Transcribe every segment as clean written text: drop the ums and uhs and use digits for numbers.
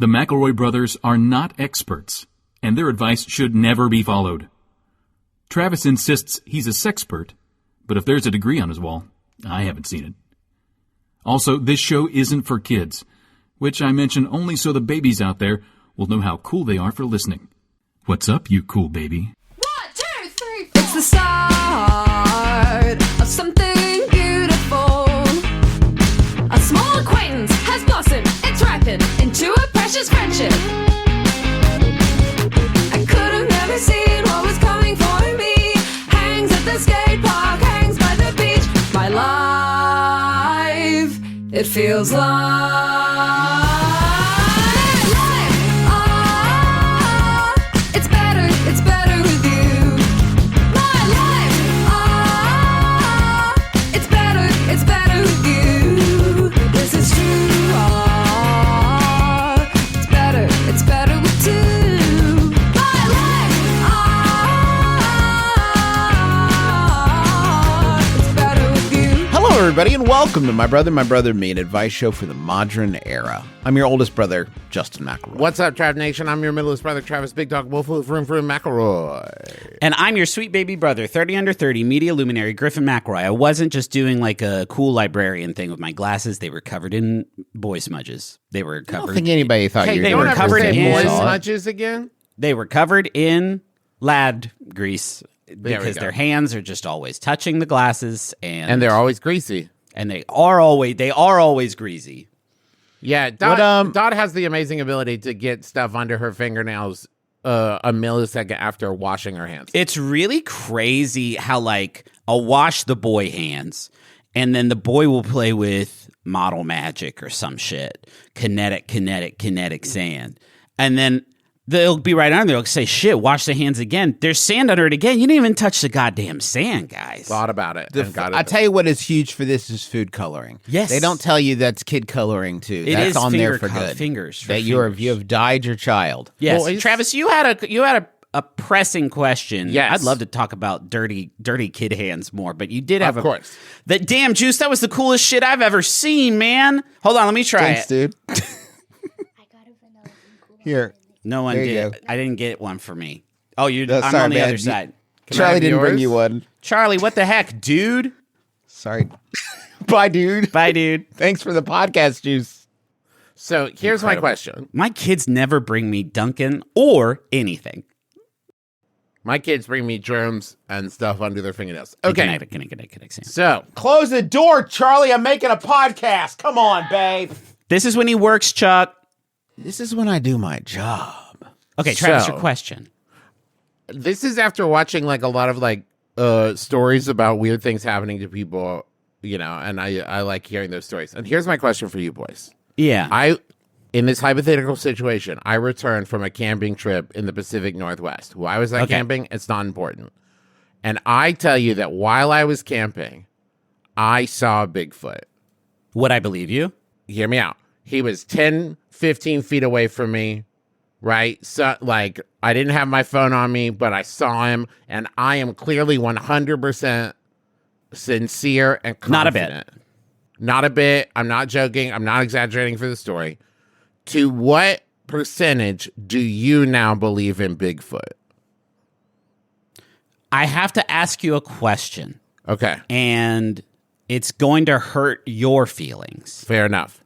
The McElroy brothers are not experts, and their advice should never be followed. Travis insists he's a sexpert, but if there's a degree on his wall, I haven't seen it. Also, this show isn't for kids, which I mention only so the babies out there will know how cool they are for listening. What's up, you cool baby? 1, 2, 3, 4. It's the start of something beautiful. A small acquaintance has blossomed, it's ripened into a precious friendship. I could have never seen what was coming for me. Hangs at the skate park, hangs by the beach. My life, it feels like it's better with you. My life, it's better with you. This is true. It's better with two. My life, it's better with you. Hello, everybody, and welcome to My Brother, Me, an advice show for the modern era. I'm your oldest brother, Justin McElroy. What's up, Trav Nation? I'm your middleest brother, Travis Big Dog Wolf Vroom McElroy. And I'm your sweet baby brother, 30 under 30, media luminary, Griffin McElroy. I wasn't just doing like a cool librarian thing with my glasses. They were covered in boy smudges. They were covered. I don't think anybody thought you were they were covered in boy boys smudges again? They were covered in lad grease we because go. their hands are just always touching the glasses, and they're always greasy. and they are always greasy. Yeah, Dot has the amazing ability to get stuff under her fingernails a millisecond after washing her hands. It's really crazy how, like, I'll wash the boy hands, and then the boy will play with model magic or some shit. Kinetic sand. And then they'll be right under there. They'll say, shit, wash the hands again. There's sand under it again. You didn't even touch the goddamn sand, guys. Thought about it. I tell you what is huge for this is food coloring. Yes. They don't tell you that's kid coloring, too. It That's is on there for finger good. fingers for That fingers. you have dyed your child. Yes. Boys. Travis, you had a pressing question. Yes. I'd love to talk about dirty kid hands more, but you did have Of course. That damn juice, that was the coolest shit I've ever seen, man. Hold on, let me try Thanks, it. dude. Here. No one There you did. go. I didn't get one for me. Oh, I'm sorry, on the man. other side. Charlie have didn't bring yours? you one. Charlie, what the heck, dude? Sorry. Bye, dude. Bye, dude. Thanks for the podcast juice. So here's my question. My kids never bring me Dunkin' or anything. My kids bring me germs and stuff under their fingernails. Okay. Kinetic. So, Close the door, Charlie. I'm making a podcast. Come on, babe. This is when he works, Chuck. This is when I do my job. Okay, Travis, So- your question. this is after watching like a lot of like stories about weird things happening to people, you know, and I like hearing those stories. And here's my question for you boys. Yeah. In this hypothetical situation, I returned from a camping trip in the Pacific Northwest. Why was I Okay. camping? It's not important. And I tell you that while I was camping, I saw Bigfoot. Would I believe you? Hear me out. He was 10, 15 feet away from me, right? So, like, I didn't have my phone on me, but I saw him, and I am clearly 100% sincere and Not a bit. confident. Not a bit. I'm not joking. I'm not exaggerating for the story. To what percentage do you now believe in Bigfoot? I have to ask you a question, Okay, and it's going to hurt your feelings. fair enough.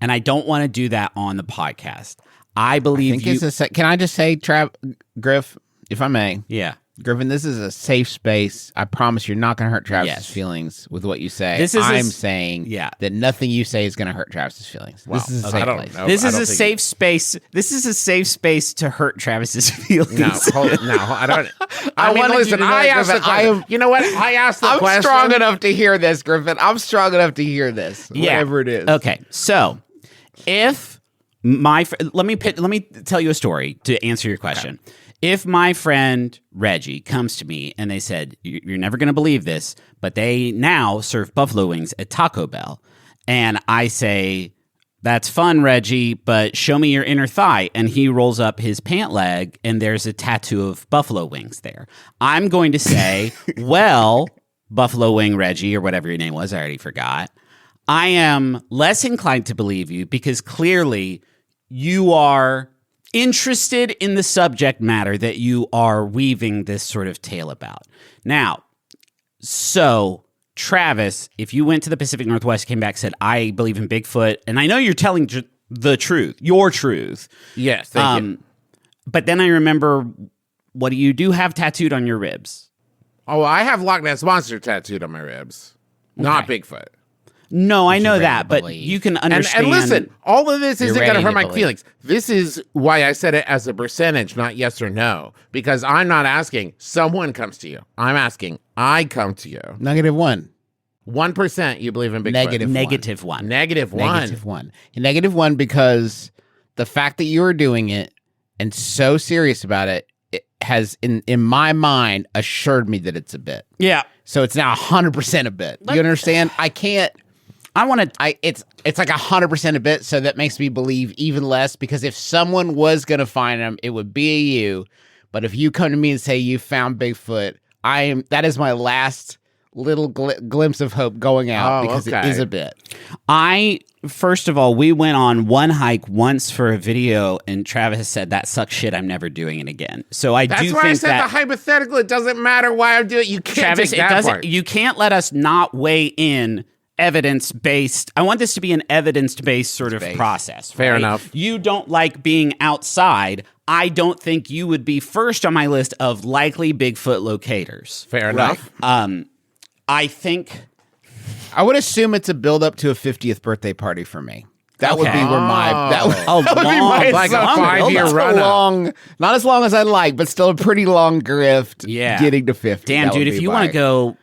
And I don't want to do that on the podcast. I believe you. Can I just say, Griff, if I may? Yeah. Griffin, this is a safe space. I promise you're not going to hurt Travis's Yes. feelings with what you say. This is I'm saying yeah. that nothing you say is going to hurt Travis's feelings. Wow. This is a I safe don't place. know. This I is don't a think- safe space. This is a safe space to hurt Travis's feelings. No, I don't. I mean, wanted you listen, to know, I asked the Griffin, I question. am- You know what? I asked the I'm question. strong enough to hear this, Griffin. I'm strong enough to hear this. Yeah. Whatever it is. Okay, so if let me tell you a story to answer your question. Okay. If my friend Reggie comes to me and they said, you're never going to believe this, but they now serve buffalo wings at Taco Bell, and I say, that's fun, Reggie, but show me your inner thigh, and he rolls up his pant leg, and there's a tattoo of buffalo wings there. I'm going to say, well, Buffalo Wing Reggie, or whatever your name was, I already forgot. I am less inclined to believe you because clearly you are interested in the subject matter that you are weaving this sort of tale about. Now, so Travis, if you went to the Pacific Northwest, came back, said, I believe in Bigfoot, and I know you're telling the truth, your truth. Yes, thank you. But then I remember, what do you do have tattooed on your ribs? Oh, I have Loch Ness Monster tattooed on my ribs. Not Bigfoot. No, I know ready that, to but believe. you can understand. And listen, all of this isn't going to ready hurt to my believe. feelings. This is why I said it as a percentage, not yes or no. Because I'm not asking someone comes to you. I'm asking I come to you. -1. 1% you believe in Bigfoot. Negative negative one. Negative one. -1 because the fact that you are doing it and so serious about it, it has, in my mind, assured me that it's a bit. Yeah. So it's now 100% a bit. You understand? I can't. I want to. It's like 100% a bit, so that makes me believe even less, because if someone was going to find him, it would be you. But if you come to me and say you found Bigfoot, that is my last little glimpse of hope going out, because it is a bit. First of all, we went on one hike once for a video, and Travis said, that sucks shit, I'm never doing it again. So That's do why think I said that, the hypothetical. It doesn't matter why I do it. You can't Travis, take it that doesn't. part. You can't let us not weigh in evidence-based. I want this to be an evidence-based sort of process. Fair right? enough. You don't like being outside. I don't think you would be first on my list of likely Bigfoot locators. Fair enough. I think I would assume it's a build up to a 50th birthday party for me. That would be where my that would, Oh, that would be my like a assumption. 5-year It's a run-up. long, not as long as I like, but still a pretty long grift. Yeah. Getting to 50. damn, That would dude, if be you my- want to go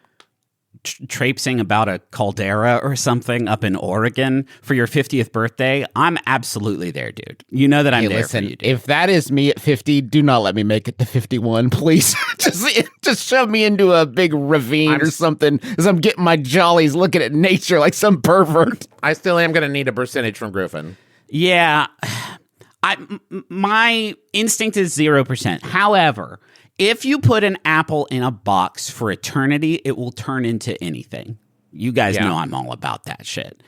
traipsing about a caldera or something up in Oregon for your 50th birthday, I'm absolutely there, dude. You know that I'm Hey, there listen, for you, dude. if that is me at 50, do not let me make it to 51, please. just shove me into a big ravine or something as I'm getting my jollies looking at nature like some pervert. I still am going to need a percentage from Griffin. Yeah, my instinct is 0%. However, if you put an apple in a box for eternity, it will turn into anything. You guys know I'm all about that shit.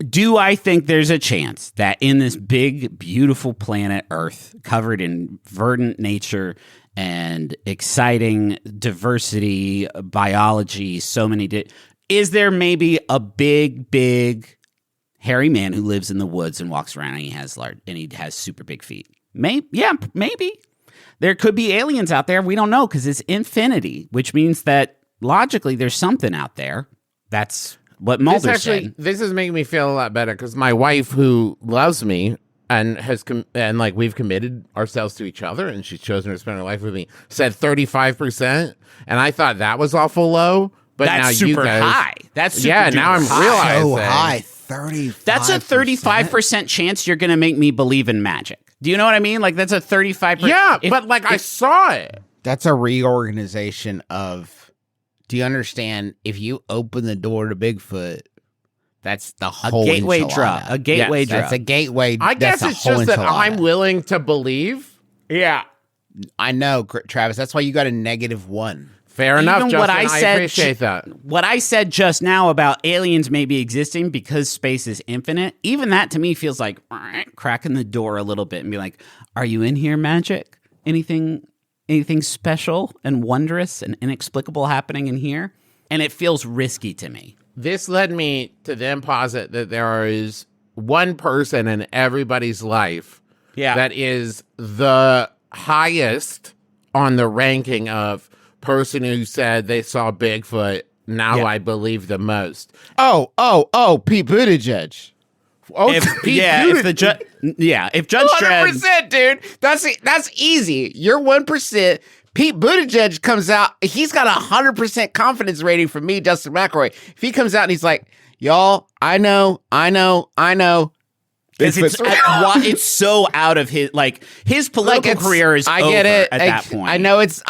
Do I think there's a chance that in this big, beautiful planet Earth, covered in verdant nature and exciting diversity, biology, so many, is there maybe a big hairy man who lives in the woods and walks around and he has super big feet? Maybe. There could be aliens out there. We don't know, because it's infinity, which means that logically there's something out there. That's what Mulder said. This is making me feel a lot better, because my wife, who loves me and we've committed ourselves to each other, and she's chosen to spend her life with me, said 35%, and I thought that was awful low. But That's now super you guys, high. That's super yeah. Now I'm duper realizing. So high, 35. That's a 35% chance you're going to make me believe in magic. Do you know what I mean? Like, that's a 35%. Yeah, but I saw it. That's a reorganization of, do you understand? If you open the door to Bigfoot, that's the whole gateway enchilada. drug. A gateway drug. That's a gateway. I guess that's it's a whole just that enchilada. I'm willing to believe. Yeah. I know, Travis. That's why you got a -1. Fair enough, Even Justin. what I said, appreciate that. What I said just now about aliens maybe existing because space is infinite, even that to me feels like cracking the door a little bit and be like, are you in here, magic? Anything special and wondrous and inexplicable happening in here? And it feels risky to me. This led me to then posit that there is one person in everybody's life that is the highest on the ranking of person who said they saw Bigfoot. Now I believe the most. Oh, Pete Buttigieg. Oh, If Judge 100%, dude. That's easy. You're 1%. Pete Buttigieg comes out. He's got 100% confidence rating from me, Justin McElroy. If he comes out and he's like, y'all, I know. It's so out of his political career is I over get it. at that point. I know it's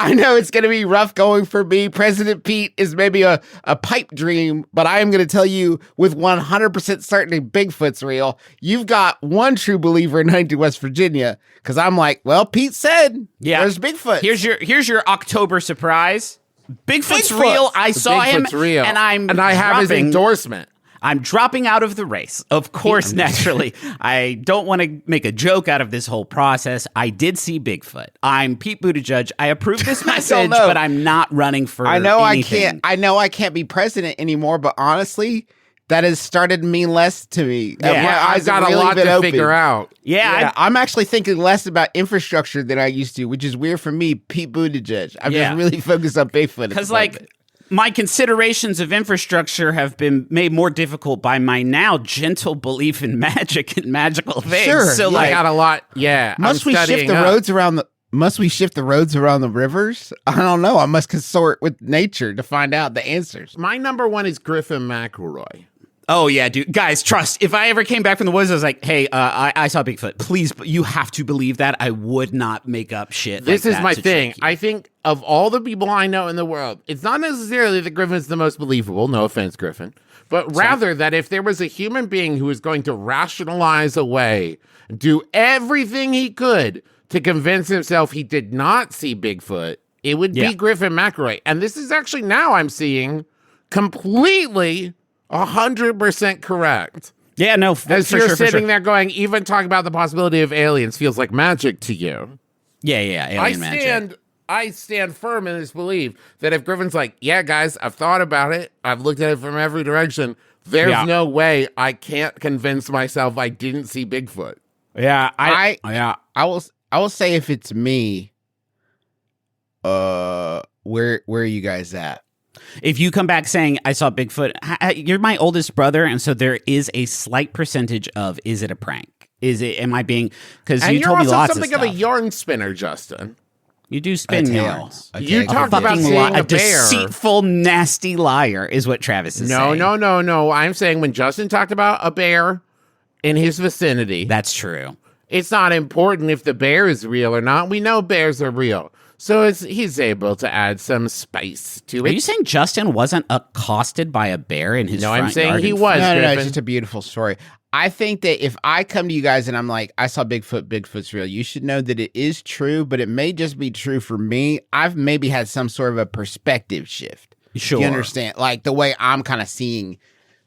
going to be rough going for me. President Pete is maybe a pipe dream, but I am going to tell you with 100% certainty Bigfoot's real. You've got one true believer in Huntington, West Virginia, because I'm like, well, Pete said there's Bigfoot. Here's your October surprise. Bigfoot's real. I saw him, Bigfoot's real. and I have his rubbing- endorsement. I'm dropping out of the race. Of course, naturally. I don't want to make a joke out of this whole process. I did see Bigfoot. I'm Pete Buttigieg. I approve this message, but I'm not running for anything. I know I can't be president anymore, but honestly, that has started to mean less to me. Yeah. My eyes I've got have a really lot been to open. figure out. Yeah, I'm actually thinking less about infrastructure than I used to, which is weird for me, Pete Buttigieg. I'm just really focused on Bigfoot. Because, like, my considerations of infrastructure have been made more difficult by my now gentle belief in magic and magical things. Sure, So, yeah. I like, got a lot. Yeah. Must we shift studying the up. roads around the? Must we shift the roads around the rivers? I don't know. I must consort with nature to find out the answers. My number one is Griffin McElroy. oh, yeah, dude. Guys, trust. If I ever came back from the woods, I was like, hey, I saw Bigfoot. Please, you have to believe that. I would not make up shit. This like is that my to thing. trick you. I think of all the people I know in the world, it's not necessarily that Griffin's the most believable. No offense, Griffin. But rather that if there was a human being who was going to rationalize away, do everything he could to convince himself he did not see Bigfoot, it would be Griffin McElroy. And this is actually now I'm seeing completely 100% correct. Yeah, no, As for you're sure, for sitting sure. there going, even talking about the possibility of aliens feels like magic to you. Yeah, alien magic. I stand firm in this belief that if Griffin's like, yeah, guys, I've thought about it. I've looked at it from every direction. There's no way I can't convince myself I didn't see Bigfoot. Yeah, I will say if it's me, where are you guys at? If you come back saying I saw Bigfoot, you're my oldest brother, and so there is a slight percentage of is it a prank? Am I being because you you're told me also lots something of of stuff. a yarn spinner, Justin. You do spin A tale. yarns. Okay. You talked about Fucking seeing a bear. deceitful, nasty liar is what Travis is saying. No. I'm saying when Justin talked about a bear in his vicinity, That's true. it's not important if the bear is real or not. We know bears are real. So he's able to add some spice to Are it. you saying Justin wasn't accosted by a bear in his No, front I'm saying yard he in was. No, Griffin. it's just a beautiful story. I think that if I come to you guys and I'm like, I saw Bigfoot, Bigfoot's real, you should know that it is true, but it may just be true for me. I've maybe had some sort of a perspective shift. Sure. You understand? Like the way I'm kind of seeing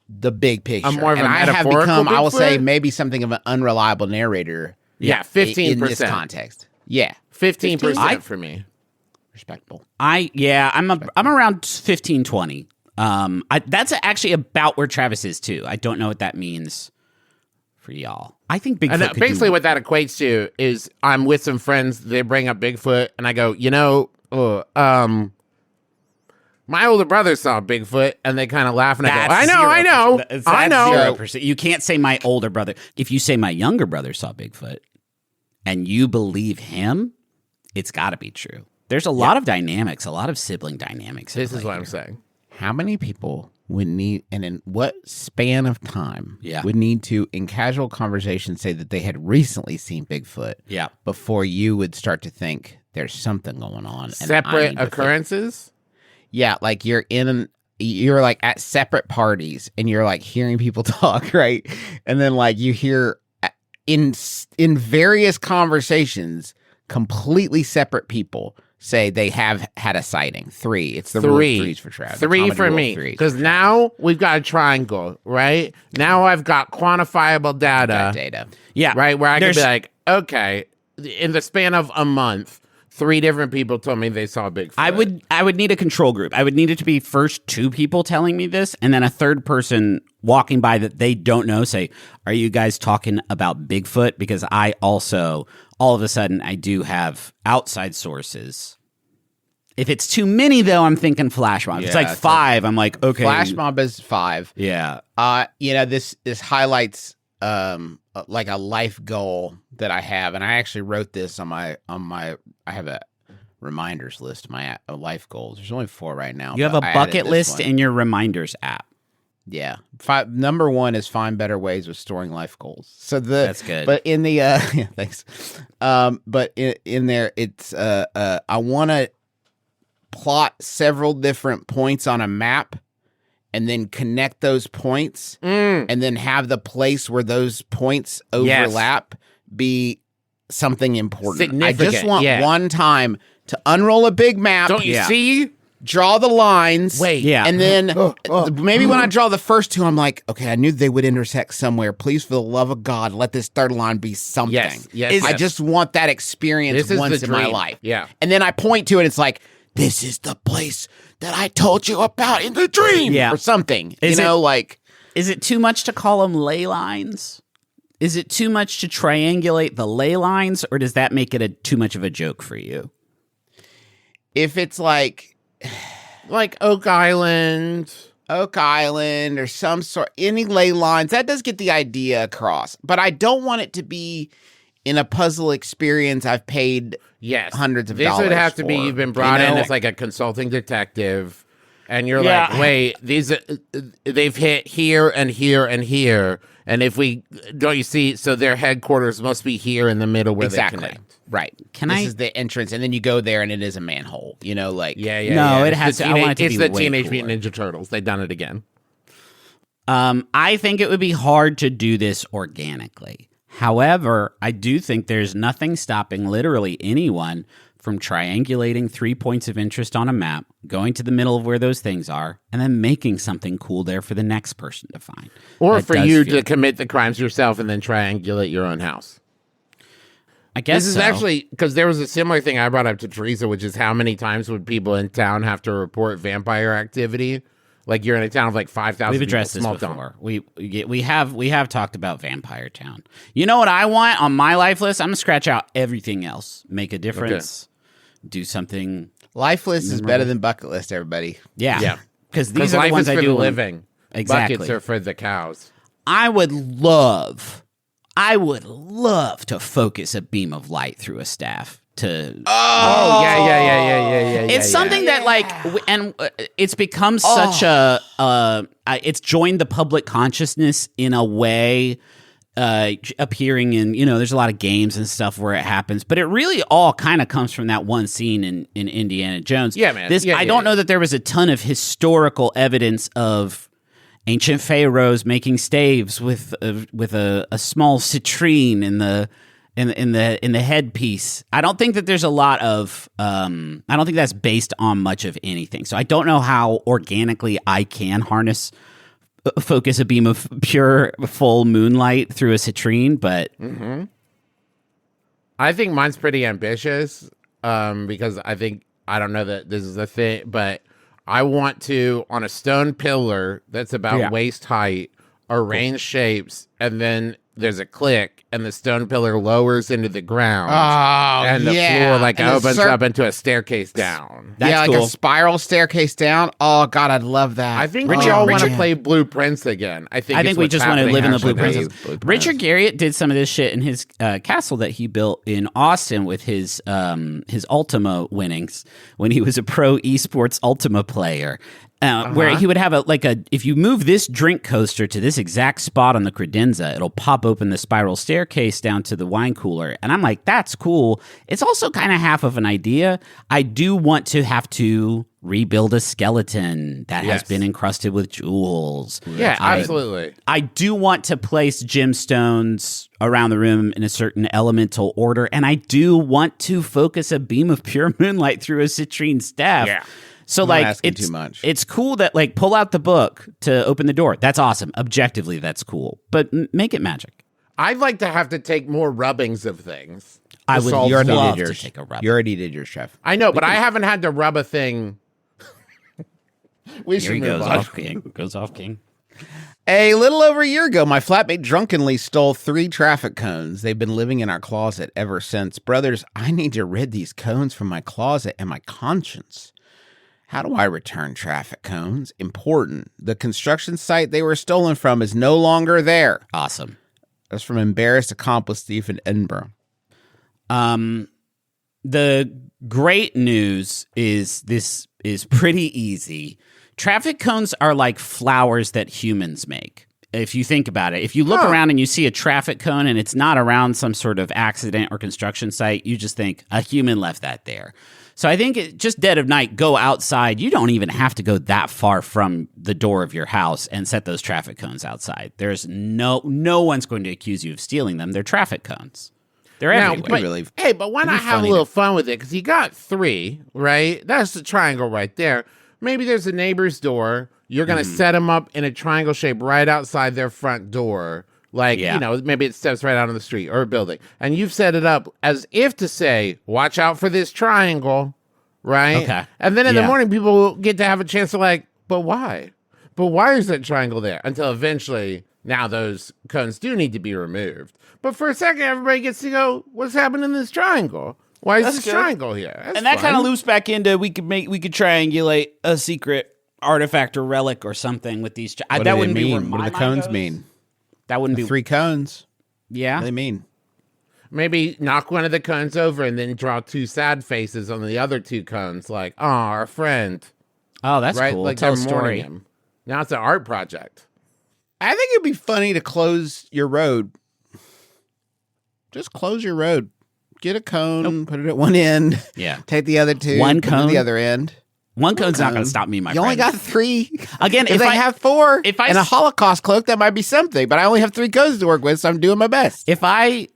the big picture. I'm more of a and I have metaphorical become, I will say, Bigfoot? maybe something of an unreliable narrator. Yeah, 15%. In this context. Yeah. 15% for me. Respectable. I'm around 15, 20. That's actually about where Travis is too. I don't know what that means for y'all. I think Bigfoot And could basically do, what that equates to is I'm with some friends, they bring up Bigfoot, and I go, my older brother saw Bigfoot, and they kind of laugh, and I go, I know. That's 0%. You can't say my older brother. If you say my younger brother saw Bigfoot and you believe him, it's got to be true. There's a lot of dynamics, a lot of sibling dynamics. This is what I'm saying. How many people would need, and in what span of time Yeah. would need to, in casual conversation, say that they had recently seen Bigfoot Yeah. before you would start to think there's something going on? and I Separate need to occurrences? Yeah, like you're like at separate parties and you're like hearing people talk, right? And then like you hear in various conversations, completely separate people say they have had a sighting. 3. It's the rule of threes for Travis. 3 Comedy for rule of me. threes. Because now we've got a triangle, right? Now I've got quantifiable Got data. data. Yeah. Right? Where I can There's- be like, okay, in the span of a month, 3 different people told me they saw Bigfoot. I would need a control group. I would need it to be first 2 people telling me this, and then a third person walking by that they don't know say, "Are you guys talking about Bigfoot?" Because I also, all of a sudden, I do have outside sources. If it's too many, though, I'm thinking flash mob. If it's Yeah, like it's 5. I'm like, okay, Flash mob is 5. Yeah, This highlights like a life goal that I have, and I actually wrote this on my I have a reminders list of my life goals. There's only 4 right now. you have a but I added bucket this list one. in your reminders app. Yeah. Number 1 is find better ways of storing life goals. So That's good. But in the yeah, thanks. But in there it's I want to plot several different points on a map and then connect those points and then have the place where those points overlap be something important. I just Significant, want yeah. one time to unroll a big map. Don't you Yeah. see? draw the lines. Wait. Yeah. And then maybe when I draw the first two, I'm like, okay, I knew they would intersect somewhere. Please, for the love of God, let this third line be something. Yes. I just want that experience This is once the in my dream. life. Yeah. And then I point to it. It's like, this is the place that I told you about in the dream. Yeah. Or something. Is it- like. Is it too much to call them ley lines? Is it too much to triangulate the ley lines, or does that make it too much of a joke for you? If it's like Oak Island. or some sort, any ley lines, that does get the idea across. But I don't want it to be in a puzzle experience I've paid hundreds of dollars This would have to be, for, you've been brought in know? as like a consulting detective, and you're Yeah. like, wait, they've hit here and here and here. And if don't you see, so their headquarters must be here in the middle where Exactly. they connect. Right. This is the entrance, and then you go there, and it is a manhole. No, Yeah. it It's has the to. I want it to It's be the way Teenage cooler. Mutant Ninja Turtles. They've done it again. I think it would be hard to do this organically. However, I do think there's nothing stopping literally anyone from triangulating 3 points of interest on a map, going to the middle of where those things are, and then making something cool there for the next person to find. Or That for does you feel- to commit the crimes yourself and then triangulate your own house. I guess This is so. actually, because there was a similar thing I brought up to Teresa, which is how many times would people in town have to report vampire activity? Like you're in a town of like 5,000 We've people, addressed this small before. town. We have talked about Vampire Town. You know what I want on my life list? I'm gonna scratch out everything else. Make a difference. Do something. Life list is better than bucket list, everybody. Yeah. Because these Because are life the ones is I for do the when- living. Exactly. Buckets are for the cows. I would love to focus a beam of light through a staff to Oh, yeah. it's something that like it's become such it's joined the public consciousness in a way, appearing in, there's a lot of games and stuff where it happens, but it really all kind of comes from that one scene in Indiana Jones. Yeah, man. I don't know that there was a ton of historical evidence of ancient pharaohs making staves with a small citrine in the headpiece. I don't think that there's a lot of I don't think that's based on much of anything. So I don't know how organically I can focus a beam of pure full moonlight through a citrine, but I think mine's pretty ambitious because I don't know that this is a thing, but I want to, on a stone pillar that's about waist height, arrange shapes, and then there's a click, and the stone pillar lowers into the ground. And the floor opens up into a staircase down. That's like cool. a spiral staircase down. Oh, God, I'd love that. I think we all want to play Blueprints again. I think we just want to live in the blueprints. blueprints. Richard Garriott did some of this shit in his castle that he built in Austin with his Ultima winnings when he was a pro esports Ultima player. Where he would have if you move this drink coaster to this exact spot on the credenza, it'll pop open the spiral staircase down to the wine cooler. And I'm like, that's cool. It's also kind of half of an idea. I do want to have to rebuild a skeleton that has been encrusted with jewels. Yeah, absolutely. I do want to place gemstones around the room in a certain elemental order, and I do want to focus a beam of pure moonlight through a citrine staff. Yeah. So asking too much. It's cool that pull out the book to open the door. That's awesome. Objectively, that's cool. But make it magic. I'd like to have to take more rubbings of things. I would You already love did yours. to take a rub. You already did yours, Chef. I know, but I haven't had to rub a thing. We Here he goes off, King. Goes off, King. A little over a year ago, my flatmate drunkenly stole 3 traffic cones. They've been living in our closet ever since. Brothers, I need to rid these cones from my closet and my conscience. How do I return traffic cones? Important. The construction site they were stolen from is no longer there. Awesome. That's from embarrassed accomplice thief in Edinburgh. The great news is this is pretty easy. Traffic cones are like flowers that humans make. If you think about it, if you look around and you see a traffic cone and it's not around some sort of accident or construction site, you just think a human left that there. So I think just dead of night, go outside. You don't even have to go that far from the door of your house and set those traffic cones outside. There's no one's going to accuse you of stealing them. They're traffic cones. They're everywhere. But, really- hey, but why not have a funny little fun with it? Because you got 3, right? That's the triangle right there. Maybe there's a neighbor's door. You're going to set them up in a triangle shape right outside their front door. Like, Yeah. you know, maybe it steps right out on the street or a building. And you've set it up as if to say, watch out for this triangle, right? Okay. And then in the Yeah. morning, people will get to have a chance to like, but why? But why is that triangle there? Until eventually, now those cones do need to be removed. But for a second, everybody gets to go, what's happening in this triangle? Why is this triangle here? That's And that kind of fun. loops back into we could triangulate a secret artifact or relic or something with these. What That do wouldn't they be where mean? What my do the mind cones goes. mean? That wouldn't be 3 cones. Yeah. What do they mean? Maybe knock one of the cones over and then draw 2 sad faces on the other 2 cones, like, oh, our friend. Oh, that's Right? cool. Like Tell a they're mourning story. him. Now it's an art project. I think it'd be funny to close your road. Just close your road. Get a cone, put it at one end. Yeah. Take the other 2. One put it at cone? the other end. One cone's not going cone. to stop me, my You friend. only got 3. Again, If if they I have 4 if I and a s- Holocaust cloak, that might be something. But I only have 3 cones to work with, so I'm doing my best. if I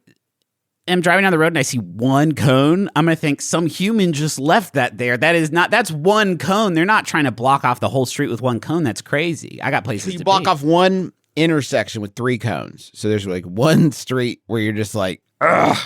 am driving down the road and I see one cone, I'm going to think some human just left that there. That's one cone. They're not trying to block off the whole street with one cone. That's crazy. I got places You to block be. off one intersection with 3 cones. So there's like one street where you're just like, ugh.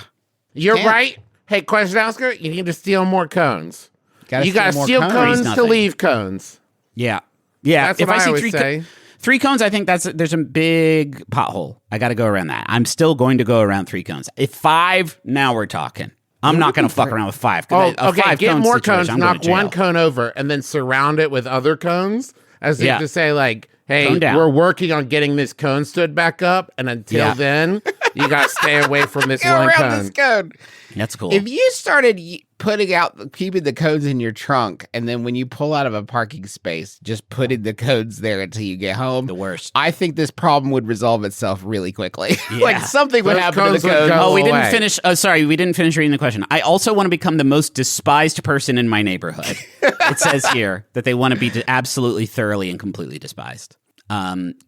You're Can't. right. Hey, question asker, you need to steal more cones. Gotta You got to more steal cones to Nothing. leave cones. Yeah. Yeah. That's if what I I see always 3 say. 3 cones, I think there's a big pothole. I got to go around that. I'm still going to go around 3 cones. If 5, now we're talking. I'm not going to fuck around with 5. Oh, A okay. 5 Get cone more situation, cones, I'm going knock to one jail. cone over, and then surround it with other cones as if Yeah. to say, like, hey, Cone down. we're working on getting this cone stood back up, and until Yeah. then, you got to stay away from this Go one around cone. this cone. That's cool. If you started keeping the codes in your trunk, and then when you pull out of a parking space, just putting the codes there until you get home, The worst. I think this problem would resolve itself really quickly. Yeah. Like something would Those happen to cones the would code. go Oh, we didn't away. finish. Sorry, we didn't finish reading the question. I also want to become the most despised person in my neighborhood. It says here that they want to be absolutely, thoroughly, and completely despised.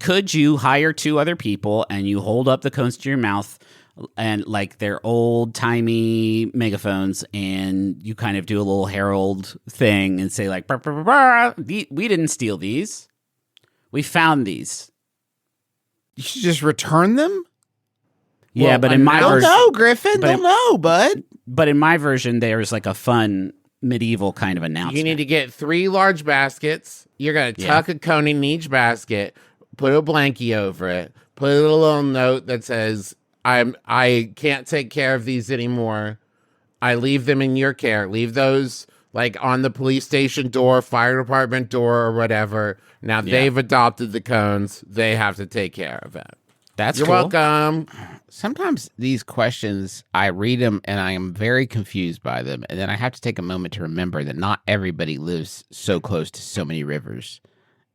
Could you hire 2 other people and you hold up the cones to your mouth and like they're old timey megaphones, and you kind of do a little herald thing and say like, "Brr, brr, brr, brr. We didn't steal these. We found these." You should just return them? Yeah, Well, but in my They'll version, know, Griffin. but They'll know, bud. but in my version, there's like a fun medieval kind of announcement. You need to get 3 large baskets. You're going to Yeah. tuck a cone in each basket, put a blankie over it, put a little note that says, I can't take care of these anymore. I leave them in your care. Leave those like on the police station door, fire department door, or whatever. Now they've adopted the cones. They have to take care of it. That's You're cool. welcome. Sometimes these questions, I read them and I am very confused by them. And then I have to take a moment to remember that not everybody lives so close to so many rivers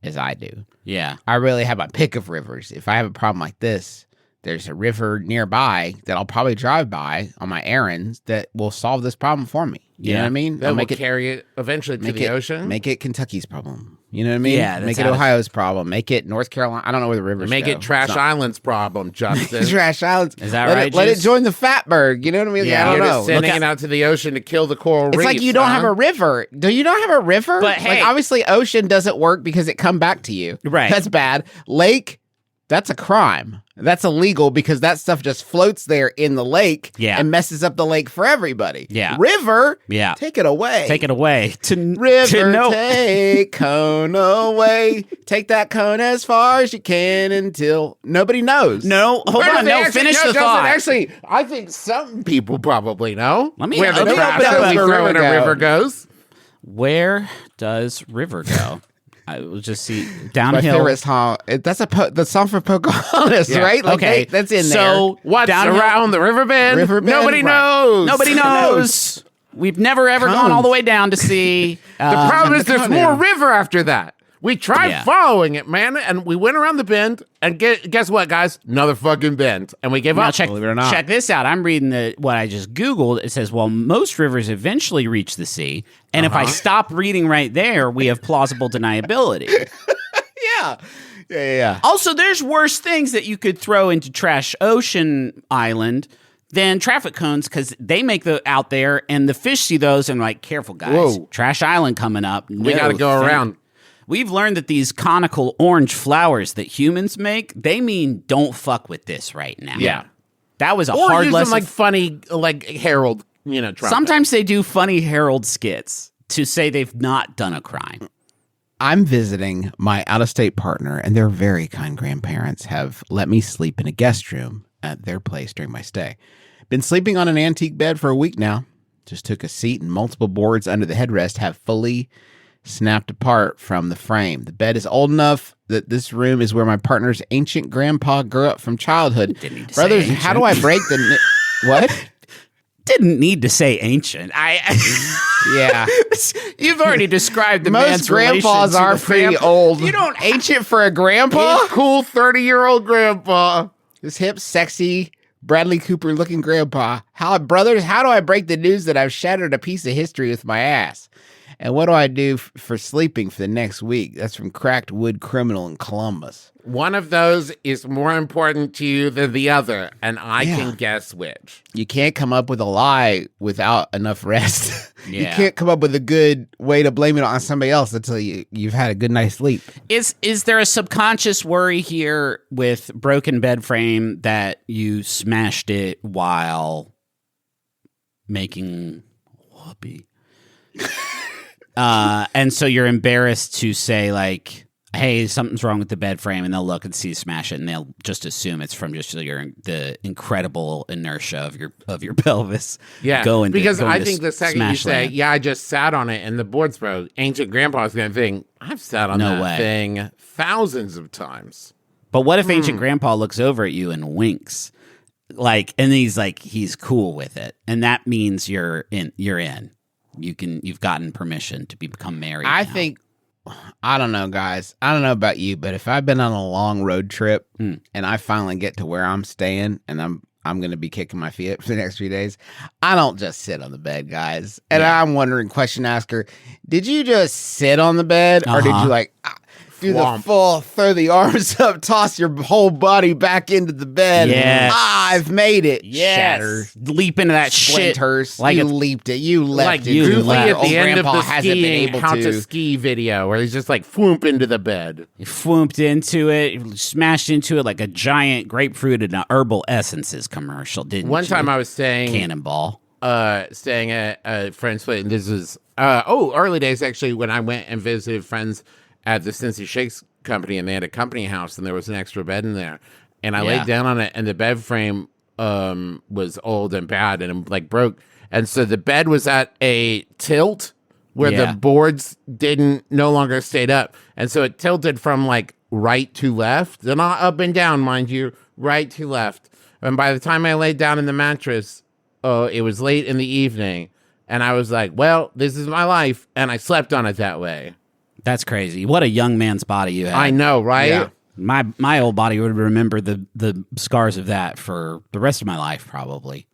as I do. Yeah. I really have my pick of rivers. If I have a problem like this, there's a river nearby that I'll probably drive by on my errands that will solve this problem for me. You know what I mean? That I'll will make it carry it eventually to the ocean. Make it Kentucky's problem. You know what I mean? Yeah, that's make it how Ohio's problem. Make it North Carolina. I don't know where the rivers Make go. it Trash It's not- Island's problem, Justin. Trash Islands. Is that let right, It, let it Juice? join the Fatberg. You know what I mean? Yeah. I don't You're know. just sending Look it out to the ocean to kill the coral It's reefs. like you don't have a river. Do you not have a river? But hey- like obviously ocean doesn't work because it come back to you. Right. That's bad. Lake, that's a crime. That's illegal because that stuff just floats there in the lake Yeah. and messes up the lake for everybody. Yeah. River, Yeah. take it away. Take it away. River, no. take cone away. Take that cone as far as you can until nobody knows. No, hold Where on. do they No, actually- finish no, the Justin, thought. Actually, I think some people probably know Let me where the open trash up that we a throw in a river river goes. Where does river go? I will just see My downhill. favorite song. That's the song for Pocahontas, Yeah. right? Like Okay, that's in so there. What's downhill- around the river bend? River bend, Nobody right. knows. Nobody knows. We've never ever gone all the way down to see. The problem is the there's continent. more river after that. We tried Yeah. following it, man, and we went around the bend, and guess what, guys? Another fucking bend, and we gave Now up. check, Believe it or not. check this out. I'm reading what I just Googled. It says, well, most rivers eventually reach the sea. And if I stop reading right there, we have plausible deniability. Yeah. Also, there's worse things that you could throw into Trash Ocean Island than traffic cones because they make the out there and the fish see those and like, careful guys, Whoa. Trash Island coming up. We got to go around. We've learned that these conical orange flowers that humans make, they mean don't fuck with this right now. Yeah. That was a Or hard use lesson. them like funny, like Harold, trumpet. Sometimes they do funny Harold skits to say they've not done a crime. I'm visiting my out-of-state partner, and their very kind grandparents have let me sleep in a guest room at their place during my stay. Been sleeping on an antique bed for a week now. Just took a seat, and multiple boards under the headrest have fully snapped apart from the frame. The bed is old enough that this room is where my partner's ancient grandpa grew up from childhood. Didn't need to Brothers, say how do I break the... What? Didn't need to say ancient. Yeah. You've already described the Most man's grandpas relation to are the pretty grandpa. old. You don't Ancient for a grandpa? He's cool 30-year-old grandpa. This hip, sexy, Bradley Cooper looking grandpa. Brothers, how do I break the news that I've shattered a piece of history with my ass? And what do I do for sleeping for the next week? That's from Cracked Wood Criminal in Columbus. One of those is more important to you than the other, and I can guess which. You can't come up with a lie without enough rest. You Yeah. can't come up with a good way to blame it on somebody else until you've had a good night's sleep. Is there a subconscious worry here with broken bed frame that you smashed it while making whoopee? And so you're embarrassed to say like, hey, something's wrong with the bed frame, and they'll look and see smash it, and they'll just assume it's from just the incredible inertia of your pelvis. Yeah, going because I to think the second you smash say, land. I just sat on it and the board's broke, ancient grandpa's going to think, I've sat on No that way. thing thousands of times. But what if ancient grandpa looks over at you and winks, like, and he's cool with it, and that means you're in. You've gotten permission to become married. I now. think, I don't know, guys. I don't know about you, but if I've been on a long road trip and I finally get to where I'm staying and I'm going to be kicking my feet for the next few days, I don't just sit on the bed, guys. And I'm wondering, question asker, did you just sit on the bed or did you like do the full, throw the arms up, toss your whole body back into the bed? Yes. I've made it. yes, Shatter. leap into that Splinters. shit like you it's leaped it. You left Like it. you Goofy left. at Old the end of grandpa the hasn't been skiing able how to. to ski video where he's just like whoomp into the bed. You swooped into it, smashed into it like a giant grapefruit in an herbal essences commercial. Didn't One you? time I was staying Cannonball. staying at a friend's place, and this is early days actually when I went and visited friends at the Cincy Shakes company, and they had a company house, and there was an extra bed in there, and I laid down on it, and the bed frame was old and bad and like broke, and so the bed was at a tilt where the boards no longer stayed up, and so it tilted from like right to left. They're not up and down, mind you, right to left. And by the time I laid down in the mattress, it was late in the evening, and I was like, well, this is my life, and I slept on it that way. That's crazy. What a young man's body you have. I know, right? Yeah. My old body would remember the scars of that for the rest of my life, probably.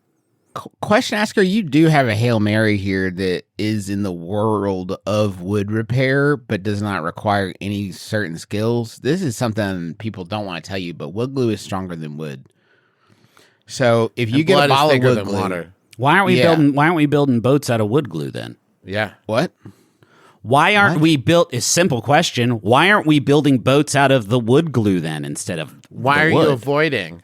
Question asker, you do have a Hail Mary here that is in the world of wood repair, but does not require any certain skills. This is something people don't want to tell you, but wood glue is stronger than wood. So if you get a bottle of wood glue, Why aren't we Yeah. building boats out of wood glue then? Yeah. what? Why aren't we built? A simple question. Why aren't we building boats out of the wood glue then instead of Why the are wood? you avoiding?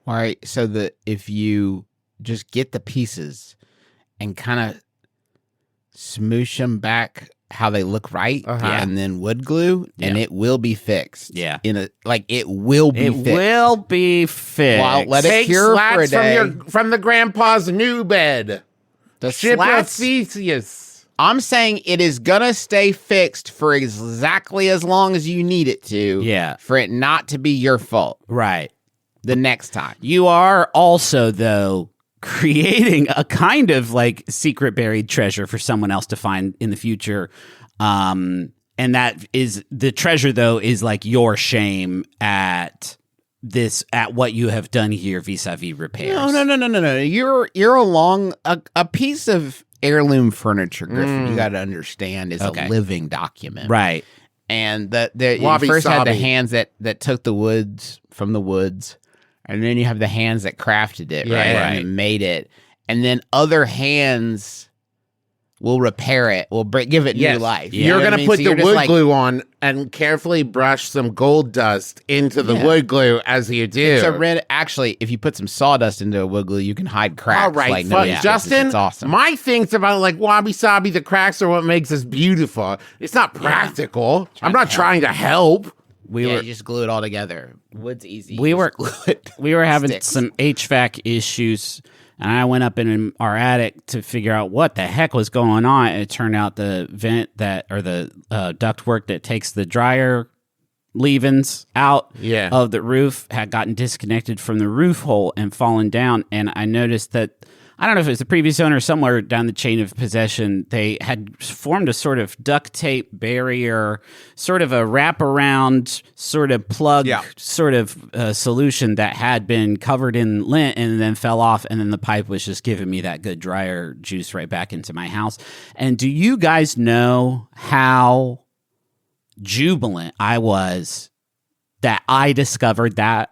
All right, so that if you just get the pieces and kind of smoosh them back how they look right, and then wood glue, and it will be fixed. Yeah. It will be It fixed. will be fixed. Well, let it Take cure for a slats day. from the grandpa's new bed. The Ship slats, Theseus. I'm saying it is gonna stay fixed for exactly as long as you need it to. Yeah. For it not to be your fault Right. the next time. You are also, though, creating a kind of like secret buried treasure for someone else to find in the future. And that is the treasure, though, is like your shame at what you have done here vis-a-vis repairs. No. You're along a piece of heirloom furniture, Griffin. You got to understand is Okay. a living document, Right. And you Wabi first had the sabi. hands that took the woods from the woods, and then you have the hands that crafted it, Yeah. right? And made it, and then other hands will repair it, will give it new life. You're You know what I gonna mean? put So the you're just wood like, glue on and carefully brush some gold dust into the wood glue as you do. It's a red. Actually, if you put some sawdust into a wood glue, you can hide cracks. All right, like fuck, nobody's business. Justin. It's awesome. My thing's about like wabi sabi. The cracks are what makes us beautiful. It's not practical. I'm not trying to help. you just glue it all together. Wood's easy. We Just were glue it. we were having Sticks. some HVAC issues, and I went up in our attic to figure out what the heck was going on. And it turned out the vent the ductwork that takes the dryer leavings out of the roof had gotten disconnected from the roof hole and fallen down. And I noticed that, I don't know if it was the previous owner, somewhere down the chain of possession, they had formed a sort of duct tape barrier, sort of a wraparound sort of plug sort of solution that had been covered in lint and then fell off, and then the pipe was just giving me that good dryer juice right back into my house. And do you guys know how jubilant I was that I discovered that,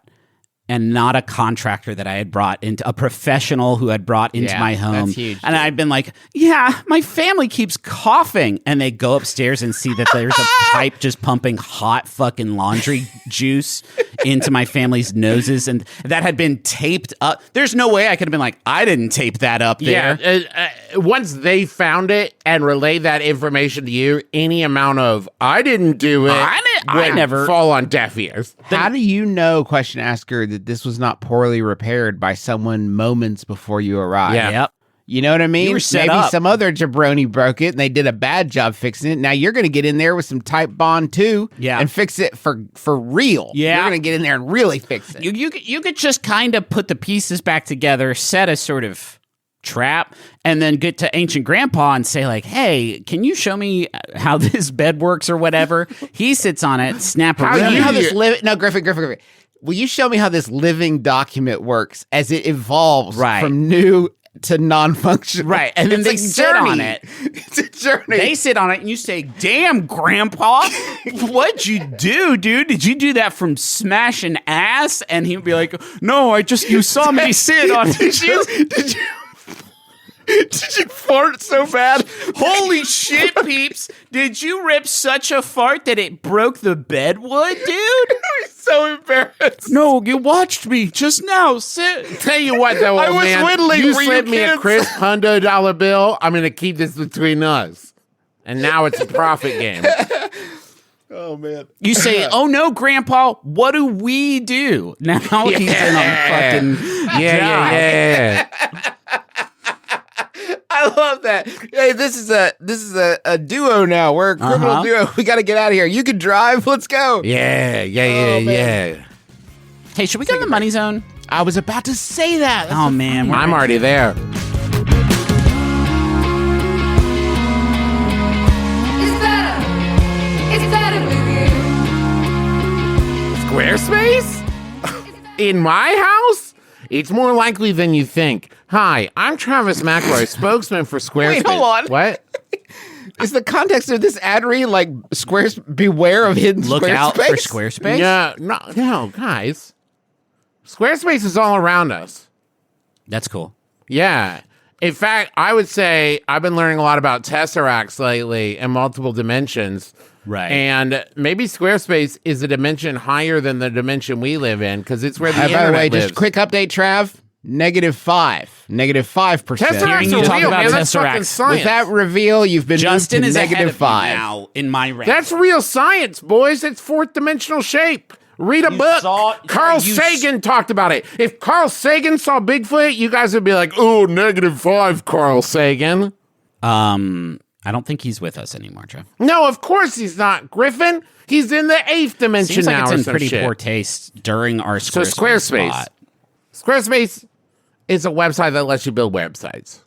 and not a contractor that I had brought into, a professional who had brought into my home. That's huge. And I've been like, yeah, my family keeps coughing. And they go upstairs and see that there's a pipe just pumping hot fucking laundry juice into my family's noses. And that had been taped up. There's no way I could have been like, I didn't tape that up there. Yeah, once they found it and relayed that information to you, any amount of "I didn't do it," I would never fall on deaf ears. How do you know, question asker, that this was not poorly repaired by someone moments before you arrived? Yeah. Yep. You know what I mean? You were set Maybe up. some other jabroni broke it and they did a bad job fixing it. Now you're going to get in there with some type bond too, and fix it for real. Yeah. You're going to get in there and really fix it. You could just kind of put the pieces back together, set a sort of trap, and then get to ancient grandpa and say like, hey, can you show me how this bed works or whatever? He sits on it, snap a How ring. you know how this Griffin. Will you show me how this living document works as it evolves from new to non-functional? Right, and then It's they a sit journey. on it. It's a journey. They sit on it and you say, damn, grandpa, what'd you do, dude? Did you do that from smashing ass? And he'd be like, no, you saw me sit on it. Did you fart so bad? Holy shit, peeps. Did you rip such a fart that it broke the bedwood, dude? I'm so embarrassed. No, you watched me just now. Sit. Tell you what, though, I old was man, whittling you for you slipped me a kids. crisp $100 bill. I'm going to keep this between us. And now it's a profit game. Oh, man. You say, oh no, grandpa, what do we do? Now he's in a fucking Yeah. I love that. Hey, this is a duo now. We're a criminal duo. We got to get out of here. You can drive. Let's go. Yeah. Hey, should we go to the money zone? I was about to say that. Oh man, I'm already there. It's better with you. Squarespace? In my house? It's more likely than you think. Hi, I'm Travis McElroy, spokesman for Squarespace. Wait, hold on. What? Is the context of this ad read like beware of hidden Look Squarespace? out for Squarespace. No, guys. Squarespace is all around us. That's cool. Yeah. In fact, I would say I've been learning a lot about tesseracts lately and multiple dimensions. Right. And maybe Squarespace is a dimension higher than the dimension we live in because it's where the By internet the way, lives. just quick update, Trav. -5. -5%. Tesseracts Hearing you are talk real, about man. That's fucking tesseracts. science. With that reveal, you've been Justin moved is to ahead of me -5. now in my rank. That's real science, boys. It's fourth dimensional shape. Read a book. Carl Sagan talked about it. If Carl Sagan saw Bigfoot, you guys would be like, "Oh, -5, Carl Sagan." I don't think he's with us anymore, Trev. No, of course he's not. Griffin, he's in the 8th dimension Seems like now it's or in some pretty shit. poor taste during our So Squarespace. spot. Squarespace is a website that lets you build websites.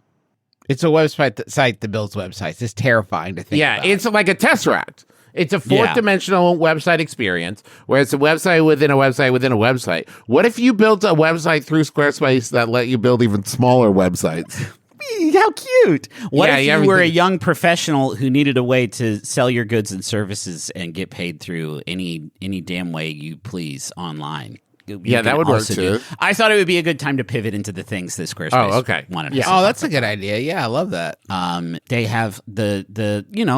It's a site that builds websites. It's terrifying to think about. It's like a tesseract. It's a fourth-dimensional website experience where it's a website within a website within a website. What if you built a website through Squarespace that let you build even smaller websites? How cute. What if you were a everything- young professional who needed a way to sell your goods and services and get paid through any damn way you please online? that would work too. I thought it would be a good time to pivot into the things that Squarespace wanted us to Oh, that's a good idea. Yeah, I love that. They have the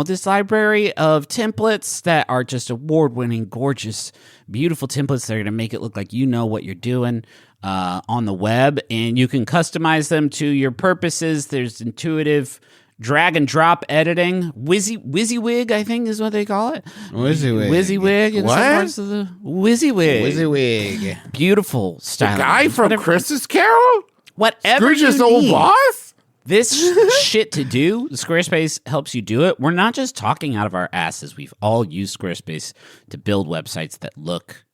this library of templates that are just award-winning, gorgeous, beautiful templates that are going to make it look like you know what you're doing on the web, and you can customize them to your purposes. There's intuitive drag and drop editing. WYSIWYG, I think is what they call it. WYSIWYG in some parts of the WYSIWYG. WYSIWYG. Beautiful style. The guy from Christmas Carol? Whatever Scrooge's you old need. boss? This shit to do, Squarespace helps you do it. We're not just talking out of our asses. We've all used Squarespace to build websites that look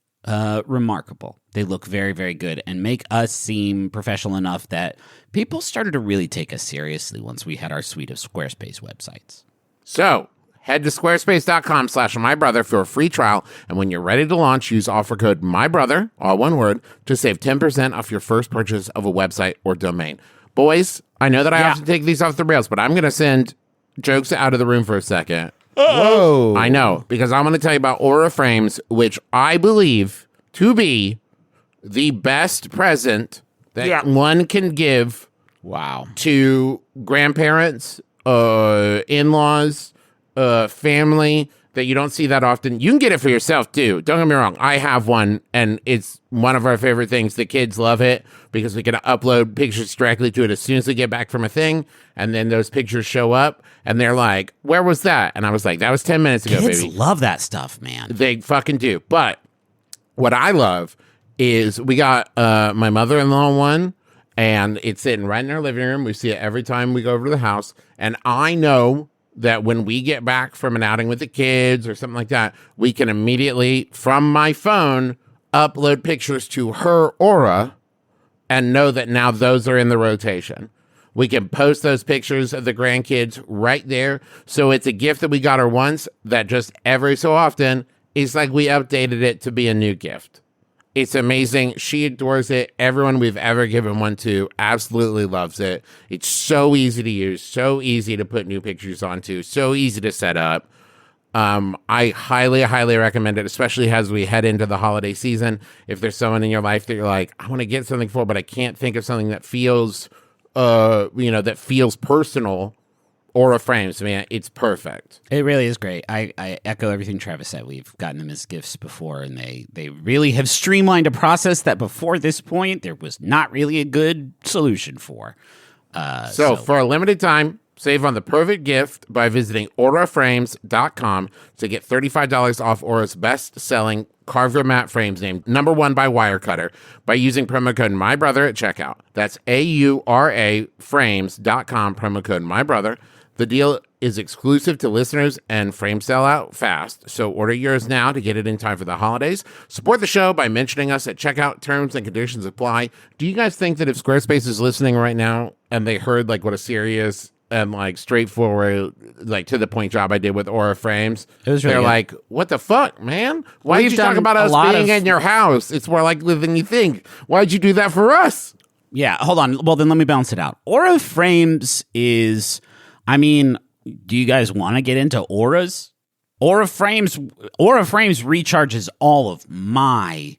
remarkable. They look very, very good and make us seem professional enough that people started to really take us seriously once we had our suite of Squarespace websites. So, head to squarespace.com/mybrother for a free trial, and when you're ready to launch, use offer code MYBROTHER, all one word, to save 10% off your first purchase of a website or domain. Boys, I know that I have to take these off the rails, but I'm going to send jokes out of the room for a second. Whoa. I know, because I'm going to tell you about Aura Frames, which I believe to be the best present that one can give to grandparents, in-laws, family that you don't see that often. You can get it for yourself, too. Don't get me wrong. I have one, and it's one of our favorite things. The kids love it because we can upload pictures directly to it as soon as we get back from a thing, and then those pictures show up, and they're like, where was that? And I was like, that was 10 minutes ago, Kids baby. love that stuff, man. They fucking do. But what I love is we got my mother-in-law one, and it's sitting right in our living room. We see it every time we go over to the house, and I know that when we get back from an outing with the kids or something like that, we can immediately, from my phone, upload pictures to her Aura and know that now those are in the rotation. We can post those pictures of the grandkids right there. So it's a gift that we got her once that just every so often is like we updated it to be a new gift. It's amazing. She adores it. Everyone we've ever given one to absolutely loves it. It's so easy to use, so easy to put new pictures onto, so easy to set up. I highly, highly recommend it, especially as we head into the holiday season. If there's someone in your life that you're like, I want to get something for, but I can't think of something that feels, that feels personal. Aura Frames, man, it's perfect. It really is great. I echo everything Travis said. We've gotten them as gifts before, and they really have streamlined a process that before this point there was not really a good solution for. So for a limited time, save on the perfect gift by visiting auraframes.com to get $35 off Aura's best-selling carved matte frames named #1 by Wirecutter by using promo code MYBROTHER at checkout. That's AURA frames.com, promo code MYBROTHER. The deal is exclusive to listeners and frames sell out fast, so order yours now to get it in time for the holidays. Support the show by mentioning us at checkout. Terms and conditions apply. Do you guys think that if Squarespace is listening right now and they heard like what a serious and like straightforward, like to the point job I did with Aura Frames, really they're good. like, what the fuck, man? Why did you talk about us being in your house? It's more likely than you think. Why'd you do that for us? Yeah, hold on. Well, then let me balance it out. Aura Frames is, I mean, do you guys want to get into auras? Aura Frames recharges all of my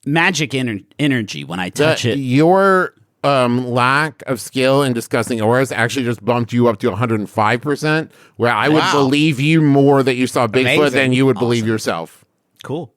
magic energy when I touch it. Your lack of skill in discussing auras actually just bumped you up to 105%, where I would believe you more that you saw Bigfoot than you would believe yourself. Cool.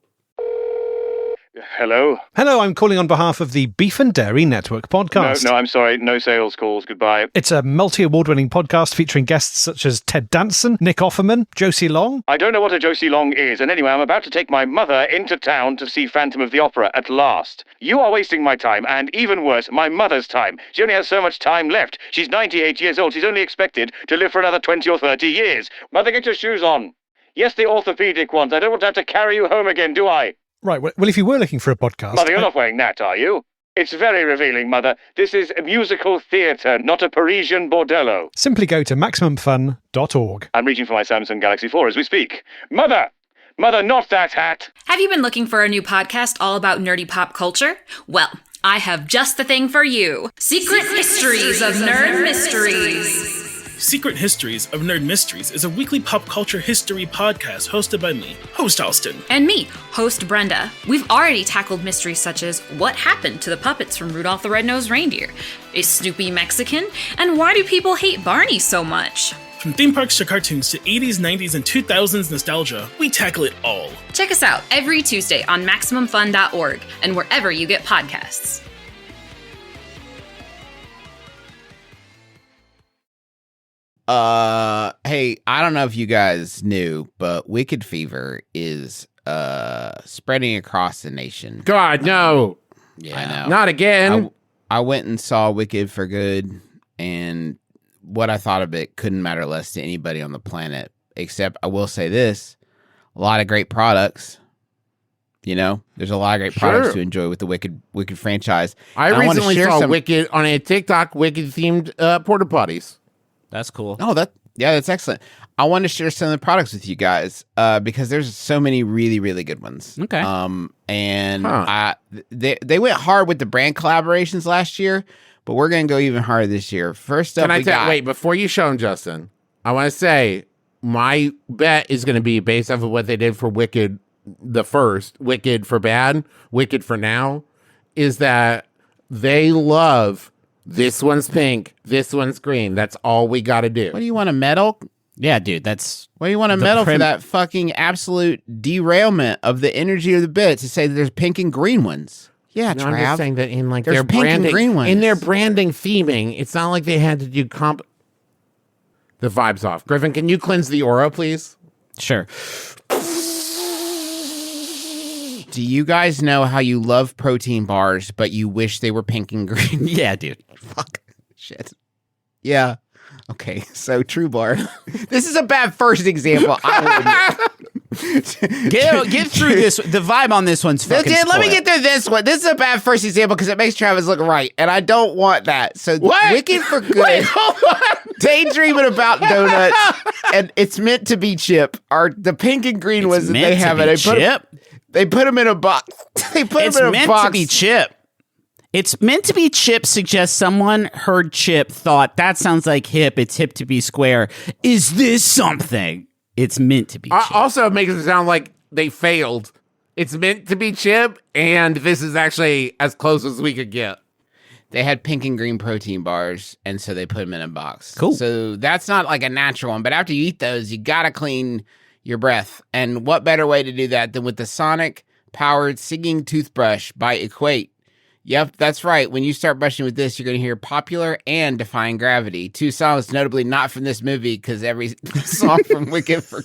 Hello? Hello, I'm calling on behalf of the Beef and Dairy Network podcast. No, I'm sorry. No sales calls. Goodbye. It's a multi-award-winning podcast featuring guests such as Ted Danson, Nick Offerman, Josie Long. I don't know what a Josie Long is, and anyway, I'm about to take my mother into town to see Phantom of the Opera at last. You are wasting my time, and even worse, my mother's time. She only has so much time left. She's 98 years old. She's only expected to live for another 20 or 30 years. Mother, get your shoes on. Yes, the orthopedic ones. I don't want to have to carry you home again, do I? Right, well, if you were looking for a podcast... Mother, you're not wearing that, are you? It's very revealing, Mother. This is a musical theatre, not a Parisian bordello. Simply go to MaximumFun.org. I'm reaching for my Samsung Galaxy 4 as we speak. Mother! Mother, not that hat! Have you been looking for a new podcast all about nerdy pop culture? Well, I have just the thing for you. Secret Histories of Nerd Mysteries. Secret Histories of Nerd Mysteries is a weekly pop culture history podcast hosted by me, host Alston. And me, host Brenda. We've already tackled mysteries such as what happened to the puppets from Rudolph the Red-Nosed Reindeer? Is Snoopy Mexican? And why do people hate Barney so much? From theme parks to cartoons to 80s, 90s, and 2000s nostalgia, we tackle it all. Check us out every Tuesday on MaximumFun.org and wherever you get podcasts. Hey, I don't know if you guys knew, but Wicked Fever is spreading across the nation. God, no. Yeah, I know. Not again. I went and saw Wicked for Good, and what I thought of it couldn't matter less to anybody on the planet. Except I will say this, a lot of great products. You know, there's a lot of great products to enjoy with the Wicked franchise. I recently saw Wicked on a TikTok, Wicked-themed porta potties. That's cool. Oh, that's excellent. I want to share some of the products with you guys because there's so many really, really good ones. Okay. They went hard with the brand collaborations last year, but we're going to go even harder this year. First up, wait, before you show them, Justin, I want to say my bet is going to be based off of what they did for Wicked, the first, Wicked for Bad, Wicked for Now, is that they love this one's pink, this one's green. That's all we got to do. What do you want, a medal? Yeah, dude, that's... What do you want, a medal for that fucking absolute derailment of the energy of the bit to say that there's pink and green ones? Yeah, no, Trav. I'm just saying that in like there's their pink branding, and green ones. in their branding theming, it's not like they had to do the vibes off. Griffin, can you cleanse the aura, please? Sure. Do you guys know how you love protein bars, but you wish they were pink and green? Yeah, dude. Fuck. Shit. Yeah. Okay, so True Bar. This is a bad first example. Get through this. The vibe on this one's fucking Let me spoiled. get through this one. This is a bad first example because it makes Travis look right, and I don't want that. So Wicked for Good. Wait, hold on. Daydreaming about donuts, and it's meant to be chip. Are the pink and green ones that they have it? They put them in a box. It's meant to be chip. It's meant to be chip suggests someone heard chip, thought, that sounds like hip, it's hip to be square. Is this something? It's meant to be chip. Also, it makes it sound like they failed. It's meant to be chip, and this is actually as close as we could get. They had pink and green protein bars, and so they put them in a box. Cool. So that's not like a natural one, but after you eat those, you gotta clean your breath. And what better way to do that than with the sonic-powered singing toothbrush by Equate? Yep, that's right. When you start brushing with this, you're going to hear Popular and Defying Gravity, two songs notably not from this movie because every song from Wicked for...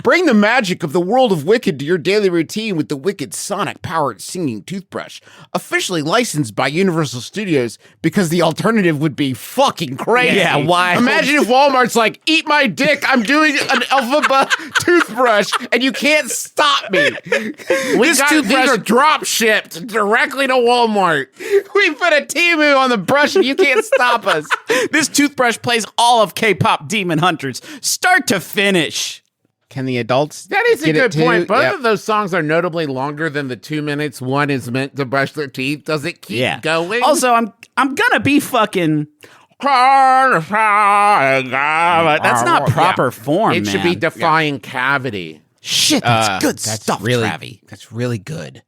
Bring the magic of the world of Wicked to your daily routine with the Wicked sonic-powered singing toothbrush. Officially licensed by Universal Studios because the alternative would be fucking crazy. Yeah, why? Imagine if Walmart's like, eat my dick, I'm doing an Elphaba toothbrush, and you can't stop me. These are drop shipped directly to Walmart. We put a Temu on the brush and you can't stop us. This toothbrush plays all of K-pop Demon Hunters, start to finish. Can the adults That is a good point. Both Yep. of those songs are notably longer than the 2 minutes one is meant to brush their teeth. Does it keep going? Also, I'm gonna be fucking... That's not proper form, It should be Defying Cavity. Shit, that's good stuff, Travi. That's really good.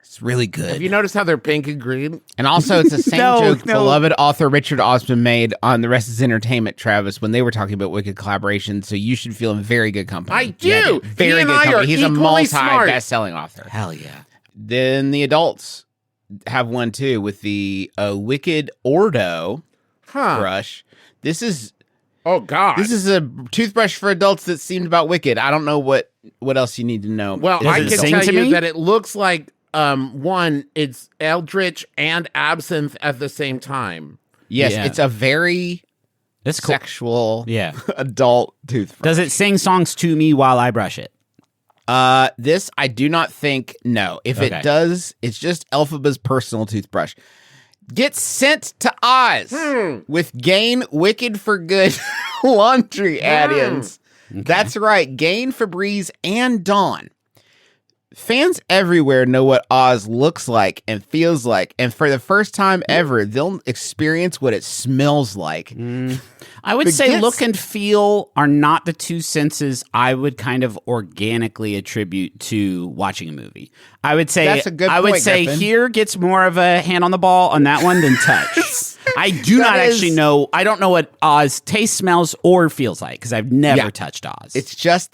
It's really good. Have you noticed how they're pink and green? And also, it's the same joke beloved author Richard Osman made on The Rest is Entertainment, Travis, when they were talking about Wicked collaboration. So you should feel in very good company. I do. Very good company. He's a multi-best-selling author. Hell yeah. Then the adults have one too with the Wicked Ordo brush. This is Oh God! This is a toothbrush for adults that seemed about Wicked. I don't know what else you need to know. Well, I can tell you that it looks like one, it's Eldritch and Absinthe at the same time. Yes, it's a very sexual adult toothbrush. Does it sing songs to me while I brush it? This I do not think. No, if it does, it's just Elphaba's personal toothbrush. Get sent to Oz with Gain Wicked for Good laundry add-ins. Okay. That's right, Gain, Febreze, and Dawn. Fans everywhere know what Oz looks like and feels like, and for the first time ever, they'll experience what it smells like. I would say look and feel are not the two senses I would kind of organically attribute to watching a movie. I would say That's a good I would point, say Griffin. here gets more of a hand on the ball on that one than touch. I do not actually know. I don't know what Oz tastes, smells, or feels like because I've never touched Oz. It's just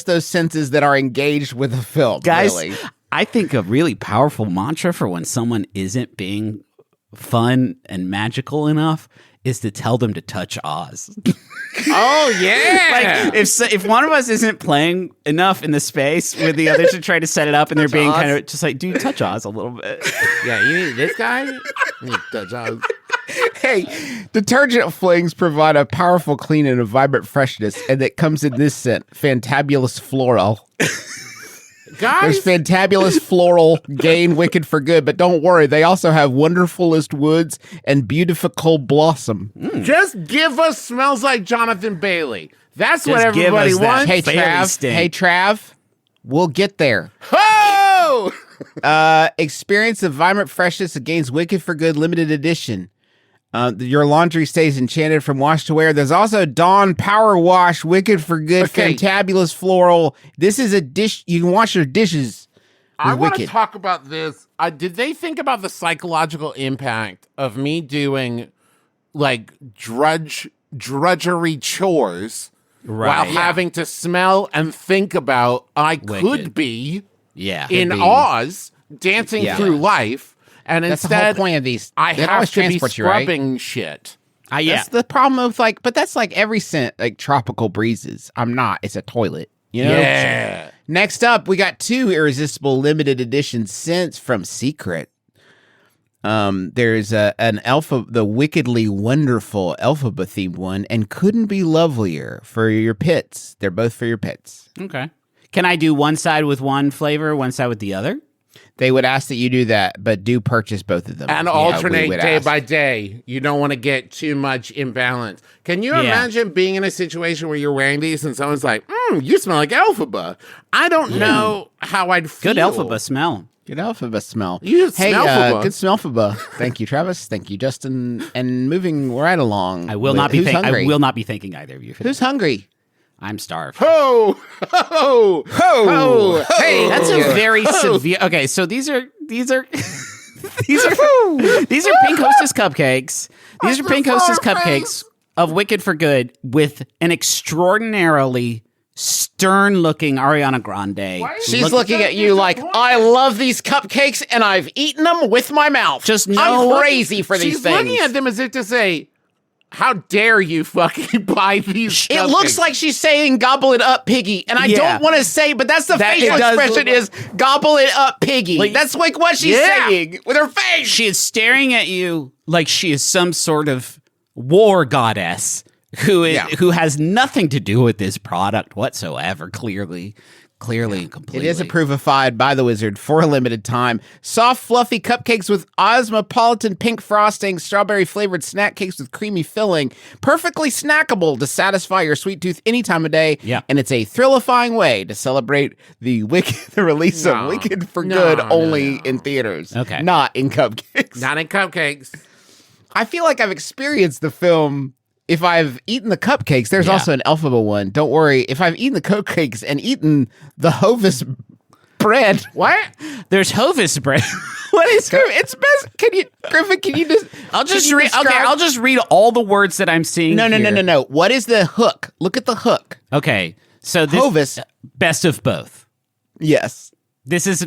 those senses that are engaged with the film, Guys, really. I think a really powerful mantra for when someone isn't being fun and magical enough is to tell them to touch Oz. Oh yeah. Like if one of us isn't playing enough in the space with the others to try to set it up, and they're being kind of just like, dude, touch Oz a little bit. Yeah, you need this guy. You need to touch Oz. Hey, detergent flings provide a powerful clean and a vibrant freshness, and it comes in this scent, Fantabulous Floral. Guys, There's Fantabulous Floral, Gain, Wicked for Good, but don't worry, they also have Wonderfulest Woods and Beautiful Blossom. just give us smells like Jonathan Bailey. That's what Just give everybody us that. wants. Hey, Bailey Trav. stink. Hey, Trav. We'll get there. Oh! Experience the vibrant freshness of Gain's Wicked for Good limited edition. Your laundry stays enchanted from wash to wear. There's also Dawn Power Wash, Wicked for Good, Okay. Fantabulous Floral. This is a dish. You can wash your dishes with I want to Wicked. talk about this. Did they think about the psychological impact of me doing like drudgery chores while having to smell and think about I could Wicked. be Yeah. in Oz dancing through life, and That's the instead whole point of these. I They have always to be transport you, right? scrubbing shit. Yeah. That's the problem with but that's like every scent, like tropical breezes. I'm not. It's a toilet. You know? Yeah. Next up, we got 2 irresistible limited edition scents from Secret. There's the wickedly wonderful Elphaba themed one, and couldn't be lovelier for your pits. They're both for your pits. Okay. Can I do one side with one flavor, one side with the other? They would ask that you do that, but do purchase both of them. And Yeah, we alternate would day ask. by day. You don't want to get too much imbalance. Can you imagine being in a situation where you're wearing these and someone's like, you smell like Elphaba? I don't know how I'd feel. Good Elphaba smell. Good Elphaba smell. You Hey, smell-phaba. good smellphaba. Thank you, Travis. Thank you, Justin. And moving right along. I will not be. Who's hungry? I will not be thanking either of you for Who's that. hungry? I'm starved. Ho! Ho! Ho! Hey, That's a very severe. Okay, so these are these are pink Hostess cupcakes. These are pink Hostess cupcakes of Wicked for Good with an extraordinarily stern-looking Ariana Grande. She's looking at you like, I love these cupcakes and I've eaten them with my mouth. Just I'm know- crazy for these She's things. looking at them as if to say, how dare you fucking buy these It cupcakes? looks like she's saying "gobble it up, piggy," and I Yeah. don't want to say, but that's the That- facial it does expression look is "gobble it up, piggy." Like- That's like what she's Yeah. saying with her face. She is staring at you like she is some sort of war goddess who has nothing to do with this product whatsoever. Clearly and completely. It is approvified by the wizard for a limited time. Soft, fluffy cupcakes with Ozmopolitan pink frosting, strawberry flavored snack cakes with creamy filling, perfectly snackable to satisfy your sweet tooth any time of day. Yeah. And it's a thrillifying way to celebrate the release of Wicked for Good only in theaters. Okay. Not in cupcakes. Not in cupcakes. I feel like I've experienced the film. If I've eaten the cupcakes, there's also an Elphaba one. Don't worry. If I've eaten the cupcakes and eaten the Hovis bread, What? There's Hovis bread. what is it's best? Griffin? Can you just? I'll just can you read. Okay, describe- I'll just read all the words that I'm seeing. No. What is the hook? Look at the hook. Okay, so this Hovis. best of both. Yes. This is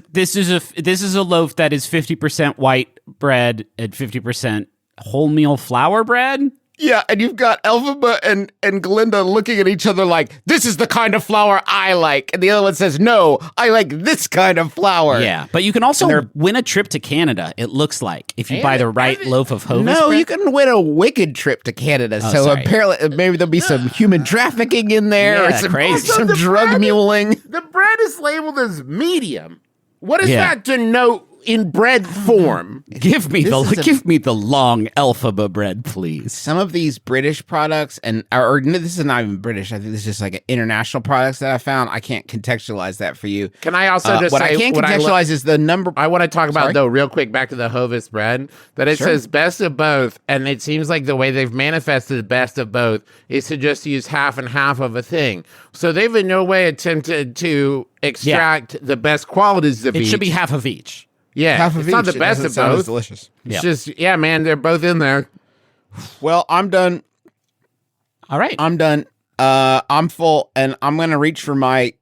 a loaf that is 50% white bread and 50% wholemeal flour bread. Yeah, and you've got Elphaba and Glinda looking at each other like, this is the kind of flour I like. And the other one says, no, I like this kind of flour. Yeah, but you can also win a trip to Canada. It looks like if you buy the right loaf of Hovis No, bread. you can win a wicked trip to Canada. So sorry. apparently, maybe there'll be some human trafficking in there or Yeah, some, crazy. some The drug bread- muling. The bread is labeled as medium. What does Yeah. that denote in bread form. Give me the long Elphaba bread, please. Some of these British products, or no, this is not even British. I think this is just like international products that I found. I can't contextualize that for you. Can I also just what say I can't contextualize is the number. I want to talk about, though, real quick, back to the Hovis bread, that it says best of both, and it seems like the way they've manifested best of both is to just use half and half of a thing. So they've in no way attempted to extract the best qualities of each. It should be half of each. Yeah, half of it's each. not the best of both. Delicious. It's just, man, they're both in there. Well, I'm done. All right. I'm done. I'm full, and I'm going to reach for my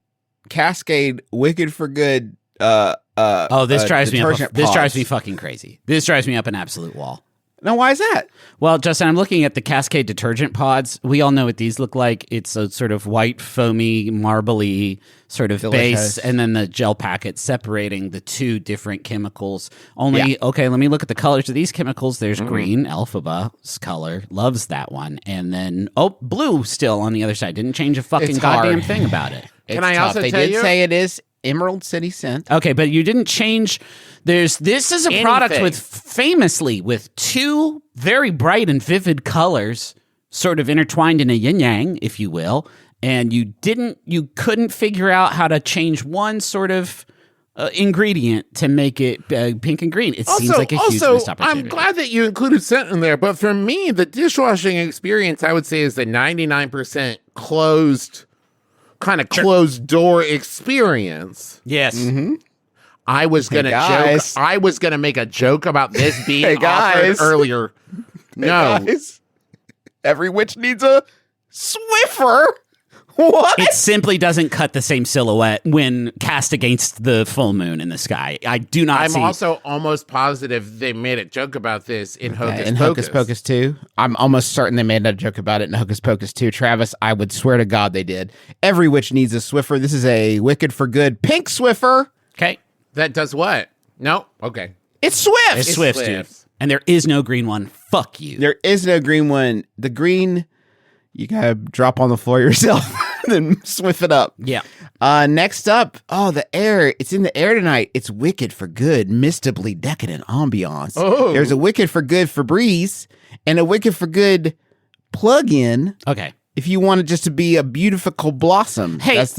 Cascade Wicked for Good This drives me up. detergent This pods. drives me fucking crazy. This drives me up an absolute wall. Now, why is that? Well, Justin, I'm looking at the Cascade detergent pods. We all know what these look like. It's a sort of white, foamy, marbly sort of Delicious. base, and then the gel packet separating the two different chemicals. Okay, let me look at the colors of these chemicals. There's green, Elphaba's color, loves that one. And then, blue still on the other side. Didn't change a fucking It's goddamn hard. thing about it. Can I also They tell did you? say it is Emerald City scent. Okay, but you didn't change. This is a product Anything. with famously with two very bright and vivid colors, sort of intertwined in a yin yang, if you will. And you couldn't figure out how to change one sort of ingredient to make it pink and green. It seems like a huge missed opportunity. I'm glad that you included scent in there, but for me, the dishwashing experience, I would say, is the 99% closed door experience. Yes. Mm-hmm. I was gonna joke. I was gonna make a joke about this being offered earlier. No, Guys, every witch needs a Swiffer. What? It simply doesn't cut the same silhouette when cast against the full moon in the sky. I do not I'm see. also almost positive they made a joke about this in Hocus Pocus. Hocus Pocus 2. I'm almost certain they made a joke about it in Hocus Pocus 2. Travis, I would swear to God they did. Every witch needs a Swiffer. This is a Wicked for Good pink Swiffer. Okay. That does what? No? Okay. It's Swift. It's Swift, dude. And there is no green one. Fuck you. There is no green one. The green, you gotta drop on the floor yourself, then swift it up. Yeah. Next up, the air. It's in the air tonight. It's Wicked for Good, mystically decadent ambiance. Oh. There's a Wicked for Good Febreze and a Wicked for Good plug-in. Okay. If you want it just to be a beautiful blossom. Hey. That's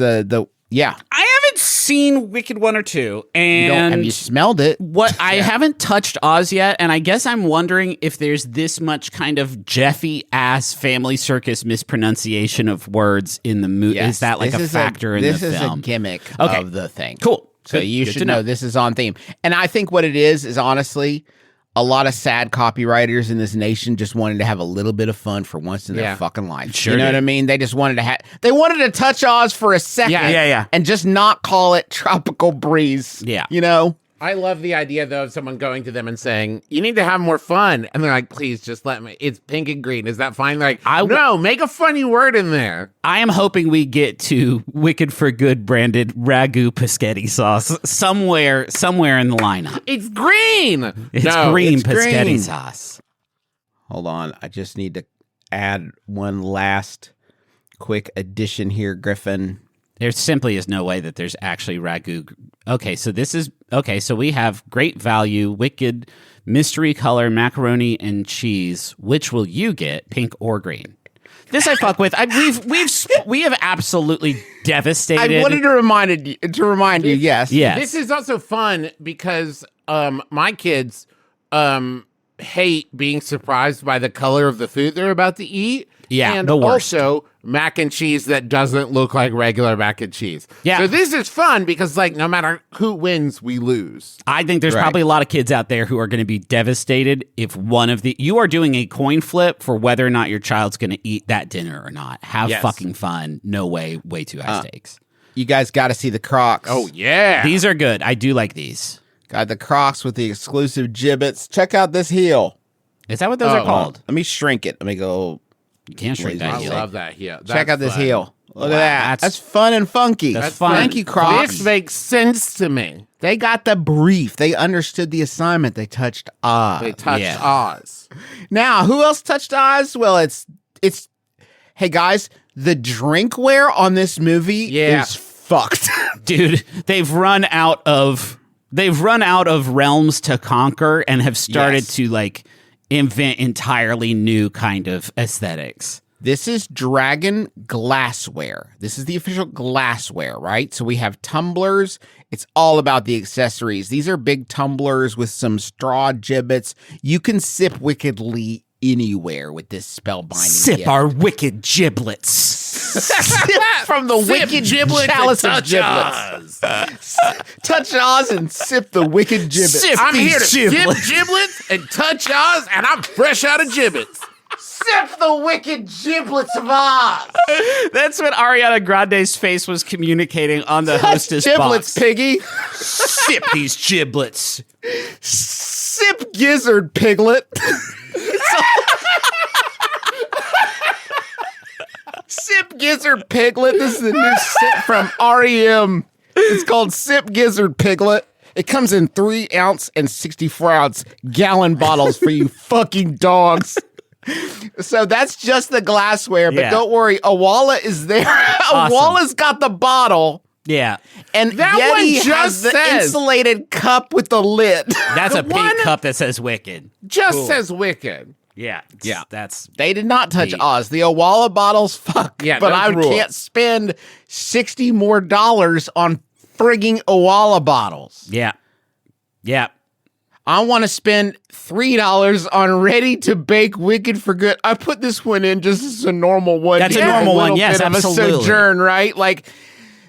yeah. I haven't seen Wicked 1 or 2, and Have you smelled it? I haven't touched Oz yet, and I guess I'm wondering if there's this much kind of Jeffy-ass Family Circus mispronunciation of words in the movie. Yes. Is that like This a is factor in the This film? is a gimmick Okay. of the thing. Cool. So Good. you Good should to know this is on theme. And I think what it is honestly a lot of sad copywriters in this nation just wanted to have a little bit of fun for once in their fucking life. Sure you know did. what I mean? They just wanted to they wanted to touch Oz for a second. Yeah. And just not call it Tropical Breeze. Yeah. You know? I love the idea, though, of someone going to them and saying, you need to have more fun. And they're like, please, just let me. It's pink and green. Is that fine? Like, no, make a funny word in there. I am hoping we get to Wicked for Good branded ragu pescetti sauce somewhere in the lineup. It's green. It's No, green it's pescetti green. sauce. Hold on. I just need to add one last quick addition here, Griffin. There simply is no way that there's actually ragu. Okay, so we have great value, Wicked, mystery color, macaroni and cheese. Which will you get, pink or green? This I fuck with. We have absolutely devastated. I wanted to remind you, yes. Yes. This is also fun because my kids hate being surprised by the color of the food they're about to eat. Yeah, and the worst. also mac and cheese that doesn't look like regular mac and cheese. Yeah. So this is fun because, like, no matter who wins, we lose. I think there's Right. probably a lot of kids out there who are going to be devastated if you are doing a coin flip for whether or not your child's going to eat that dinner or not. Have Yes. fucking fun. No way too high stakes. You guys got to see the Crocs. Oh, yeah. These are good. I do like these. Got the Crocs with the exclusive giblets. Check out this heel. Is that what those are called? Let me shrink it. Let me go. You can't shrink I that heel. love that heel. Check out this fun. heel. Look Wow, at that. That's fun and funky. That's fun. Thank you, Crocs. This makes sense to me. They got the brief. They understood the assignment. They touched Oz. They touched Yeah. Oz. Now, who else touched Oz? Well, it's. Hey guys, the drinkware on this movie Yeah. is fucked. Dude, they've run out of They've run out of realms to conquer and have started Yes. to like invent entirely new kind of aesthetics. This is Dragon glassware. This is the official glassware, right? So we have tumblers. It's all about the accessories. These are big tumblers with some straw giblets. You can sip wickedly anywhere with this spellbinding Sip gift. our wicked giblets. Sip from the wicked giblets chalice and of touch giblets. Touch Oz and sip the wicked giblets. Sip I'm here to these sip giblets. giblets and touch Oz, and I'm fresh out of giblets. Sip the wicked giblets of Oz. That's what Ariana Grande's face was communicating on the hostess Giblets, box. piggy. Sip these giblets. Sip gizzard, piglet. Sip gizzard, piglet. This is the new sip from REM. It's called Sip Gizzard Piglet. It comes in 3-ounce and 64-ounce gallon bottles for you fucking dogs. So that's just the glassware, but Yeah. don't worry, Awala is there. Awesome. Awala's got the bottle, Yeah. and That Yeti one has just the says- insulated cup with the lid. That's a The one- pink cup that says wicked. Just says wicked. Yeah. Yeah. That's They did not touch Neat. Oz. The Awala bottles, fuck. Yeah, but those I rule. can't spend $60 more on frigging Awala bottles. yeah. Yeah. I want to spend $3 on ready to bake Wicked for Good. I put this one in just as a normal one. That's to a get normal one, little yes, bit of a absolutely. sojourn, right? Like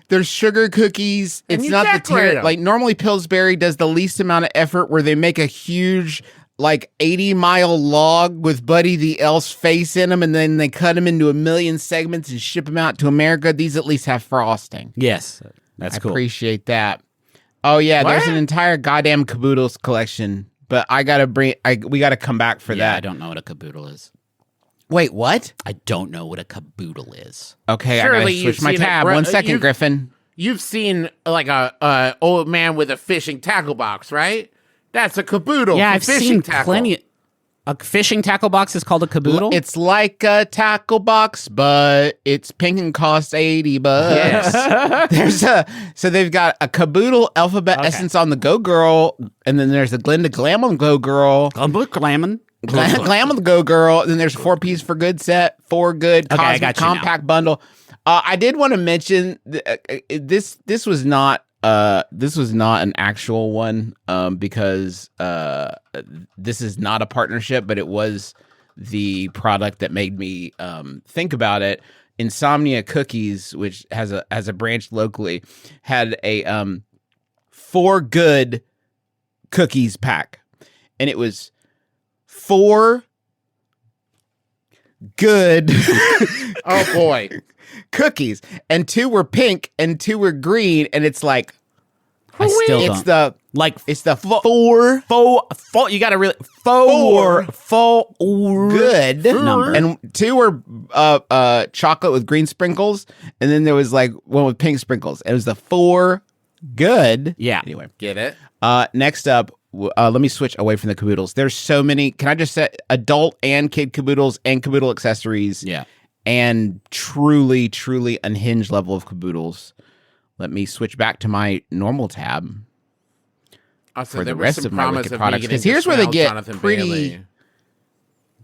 there's sugar cookies. And It's you not the decorate 'em. like normally Pillsbury does the least amount of effort where they make a huge like 80-mile log with Buddy the Elf's face in them, and then they cut them into a million segments and ship them out to America. These at least have frosting. Yes. That's I cool. appreciate that. Oh yeah, there's What? an entire goddamn caboodles collection, but I gotta we gotta come back for Yeah, that. I don't know what a caboodle is. Wait, what? I don't know what a caboodle is. Okay, I Surely gotta you've switch my seen it, tab. bro. 1 second, You've- Griffin. You've seen like a old man with a fishing tackle box, right? That's a caboodle. Yeah, for I've fishing seen tackle. plenty. A fishing tackle box is called a caboodle? It's like a tackle box, but it's pink and costs $80. Yes. So they've got a caboodle alphabet essence on the Go Girl, and then there's the Glinda Glam on the Go Girl. Glam. Glam on the Go Girl. Then there's 4-piece for good set, 4 good Okay, I cosmic got you now. compact bundle. I did want to mention this was not an actual one because this is not a partnership, but it was the product that made me think about it. Insomnia Cookies, which has a branch locally, had a 4 good cookies pack, and it was 4 good Oh boy. cookies, and 2 were pink and 2 were green, and it's like I still it's don't. it's the 4 You got to really four good number. and 2 were chocolate with green sprinkles, and then there was like one with pink sprinkles. It was the 4 good. Yeah. Anyway, Get it? next up, let me switch away from the caboodles. There's so many. Can I just say adult and kid caboodles and caboodle accessories? Yeah. And truly, truly unhinged level of caboodles. Let me switch back to my normal tab Also, for there the was rest some of my promise Wicked of products. me Because getting here's to where they smell get Jonathan pretty. Bailey.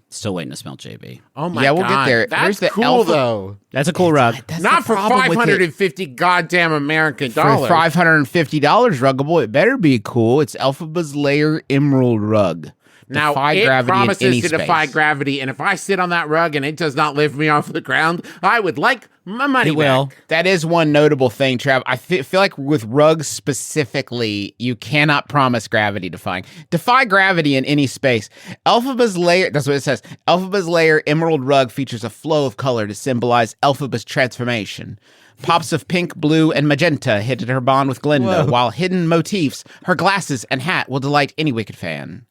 Still waiting to smell JB. Oh my Yeah, god. we'll get there. That's There's the cool alpha- though. That's a cool rug. That's Not the for problem with it. 550 goddamn American For dollars. $550, Ruggable, it better be cool. It's Elphaba's Layer Emerald Rug. Now, Defy it gravity in promises any to defy space. gravity, and if I sit on that rug and it does not lift me off the ground, I would like my money It will. back. That is one notable thing, Trav. I feel like with rugs specifically, you cannot promise gravity defying. Defy gravity in any space. Elphaba's Layer, that's what it says. Elphaba's Layer Emerald Rug features a flow of color to symbolize Elphaba's transformation. Pops of pink, blue, and magenta hit at her bond with Glinda, while hidden motifs, her glasses and hat will delight any Wicked fan.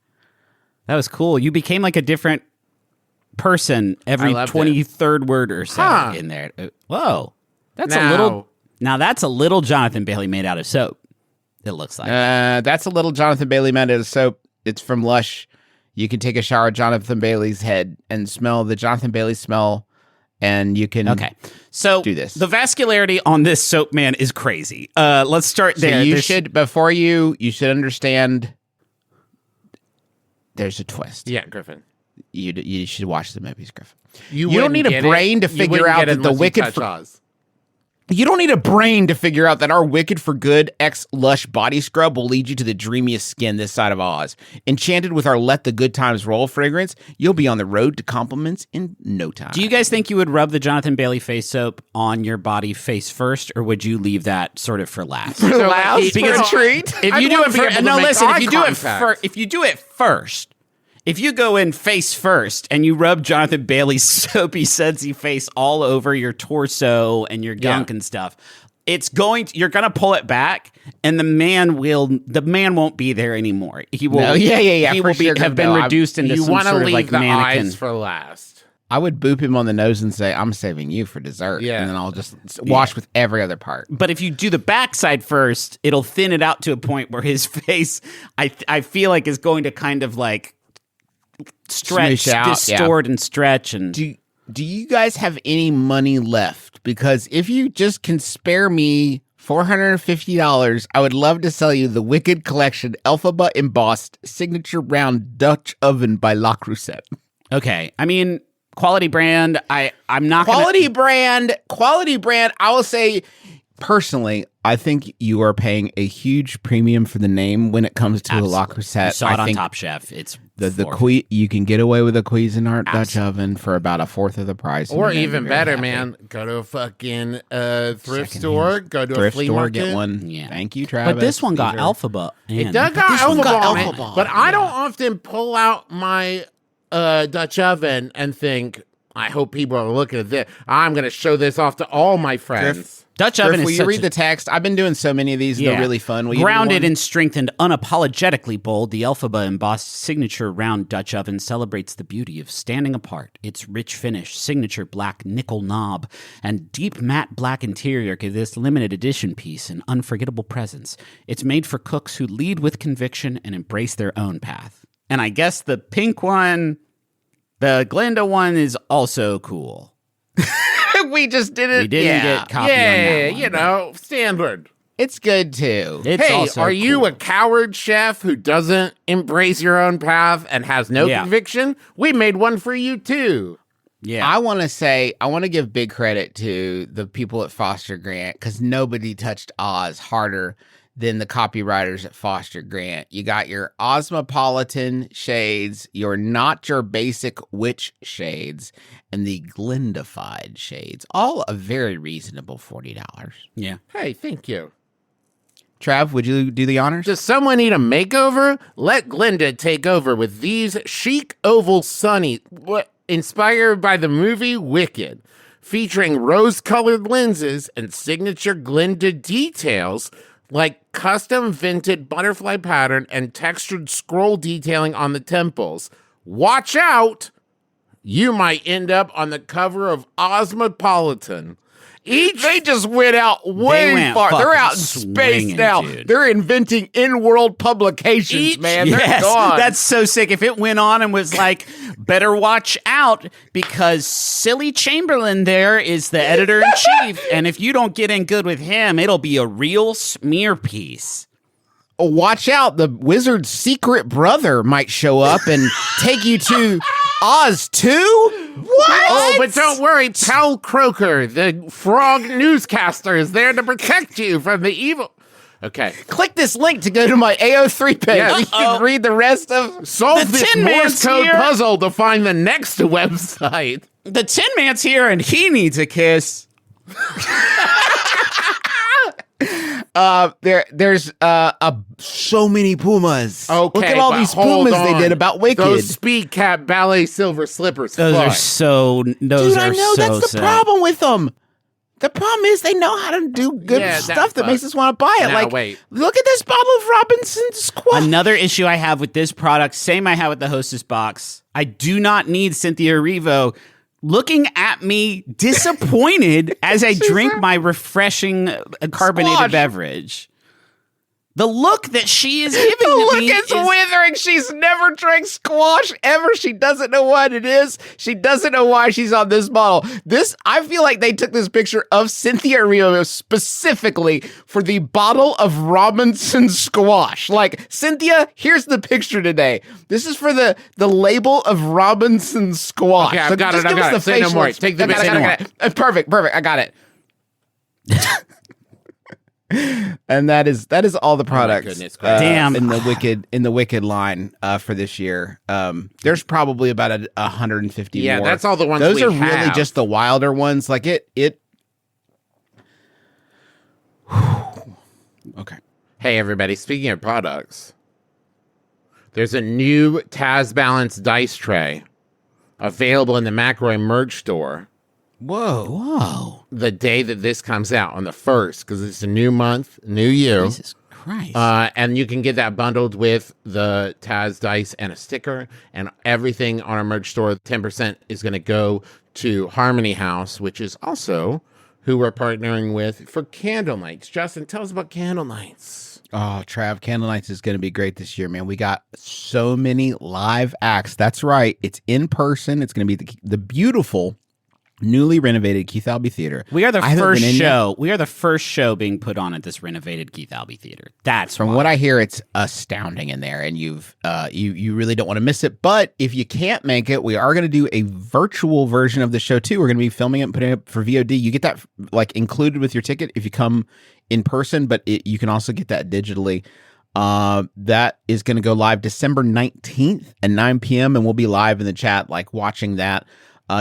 That was cool. You became like a different person every I loved 23rd word or so Huh. in there. Whoa. That's Now- a little. Now that's a little Jonathan Bailey made out of soap. It looks like. That's a little Jonathan Bailey made out of soap. It's from Lush. You can take a shower at Jonathan Bailey's head and smell the Jonathan Bailey smell and you can. Okay. So do this. The vascularity on this soap man is crazy. Let's start there. So you should before you should understand. There's a twist. Yeah, Griffin. You should watch the movies, Griffin. You don't need a brain to figure out that the wicked. You don't need a brain to figure out that our Wicked for Good X Lush body scrub will lead you to the dreamiest skin this side of Oz. Enchanted with our Let the Good Times Roll fragrance, you'll be on the road to compliments in no time. Do you guys think you would rub the Jonathan Bailey face soap on your body face first, or would you leave that sort of for last? For last? For a treat? If you do it first, no, listen. If you do it first. If you go in face first and you rub Jonathan Bailey's soapy, sudsy face all over your torso and your gunk and stuff, you're gonna pull it back, and the man won't be there anymore. He will. He will have been reduced into some sort of like mannequin. Eyes for last. I would boop him on the nose and say, "I'm saving you for dessert," and then I'll just wash with every other part. But if you do the backside first, it'll thin it out to a point where his face, I feel like, is going to kind of like stretch, distort, and stretch. And do you guys have any money left? Because if you just can spare me $450, I would love to sell you the Wicked Collection Elphaba embossed signature round Dutch oven by La Crusette. Okay, I mean, quality brand. I'm not quality brand. I will say personally, I think you are paying a huge premium for the name when it comes to a La Crusette. You saw it on Top Chef. It's you can get away with a Cuisinart Dutch oven for about a fourth of the price. Or even better, man, go to a fucking thrift store, go to a flea market. Get one. Yeah. Thank you, Travis. But this one got Elphaba. It does got Elphaba, but I don't often pull out my Dutch oven and think, I hope people are looking at this. I'm going to show this off to all my friends. Dutch oven will you read the text? I've been doing so many of these. They're really fun. Grounded and strengthened, unapologetically bold, the Elphaba embossed signature round Dutch oven celebrates the beauty of standing apart. Its rich finish, signature black nickel knob, and deep matte black interior give this limited edition piece an unforgettable presence. It's made for cooks who lead with conviction and embrace their own path. And I guess the pink one, the Glenda one, is also cool. We just didn't. We didn't get copy on that one, you know, standard. It's good too. It's also are cool. you a coward chef who doesn't embrace your own path and has no conviction? We made one for you too. Yeah. I want to give big credit to the people at Foster Grant, because nobody touched Oz harder than the copywriters at Foster Grant. You got your Ozmopolitan shades, your not your basic witch shades, and the Glendified shades. All a very reasonable $40. Yeah. Hey, thank you. Trav, would you do the honors? Does someone need a makeover? Let Glenda take over with these chic oval sunny, inspired by the movie Wicked, featuring rose-colored lenses and signature Glenda details like custom vented butterfly pattern and textured scroll detailing on the temples. Watch out! You might end up on the cover of Ozmopolitan. They just went out way far. They're out in space now. Dude. They're inventing in-world publications, man. They're gone. That's so sick. If it went on and was like, better watch out because Silly Chamberlain there is the editor-in-chief, and if you don't get in good with him, it'll be a real smear piece. Oh, watch out. The wizard's secret brother might show up and take you to Oz 2? What? Oh, but don't worry. Pal Croker, the frog newscaster, is there to protect you from the evil. Okay. Click this link to go to my AO3 page. Yes. You can read the rest of... Solve this Morse code puzzle to find the next website. The Tin Man's here and he needs a kiss. There's so many pumas. Okay, look at all these pumas they did about Wicked. Those Speed Cat ballet silver slippers. Those are so. Those Dude, are I know so that's the sick. problem with them. The problem is they know how to do good stuff that makes us want to buy it. Now, like, wait. Look at this bottle of Robinson's Squash. Another issue I have with this product, same I have with the Hostess box. I do not need Cynthia Erivo looking at me disappointed as I drink my refreshing carbonated beverage. The look that she is giving The look me is withering. She's never drank squash ever. She doesn't know what it is. She doesn't know why she's on this model. I feel like they took this picture of Cynthia Erivo specifically for the bottle of Robinson squash. Like, Cynthia, here's the picture today. This is for the label of Robinson squash. Okay, I've got it. Give us the Say no more. facial- Take the I got it, picture. I got it. Perfect. I got it. And that is all the products. goodness gracious. Damn. in the wicked line for this year. There's probably about 150 Yeah, more. that's all the ones Those we are really have. just the wilder ones. Like it. Okay. Hey, everybody. Speaking of products, there's a new Taz Balance dice tray available in the McElroy merch store Whoa. the day that this comes out, on the 1st, because it's a new month, new year. Jesus Christ. And you can get that bundled with the Taz dice and a sticker and everything on our merch store. 10% is going to go to Harmony House, which is also who we're partnering with for Candle Nights. Justin, tell us about Candle Nights. Oh, Trav, Candle Nights is going to be great this year, man. We got so many live acts. That's right. It's in person. It's going to be the beautiful, newly renovated Keith Albee Theater. We are the I haven't first been in yet. show. We are the first show being put on at this renovated Keith Albee Theater. That's From why. what I hear, it's astounding in there, and you really don't want to miss it. But if you can't make it, we are going to do a virtual version of the show too. We're going to be filming it and putting it up for VOD. You get that like included with your ticket if you come in person, but you can also get that digitally. That is going to go live December 19th at 9 p.m. and we'll be live in the chat, like watching that.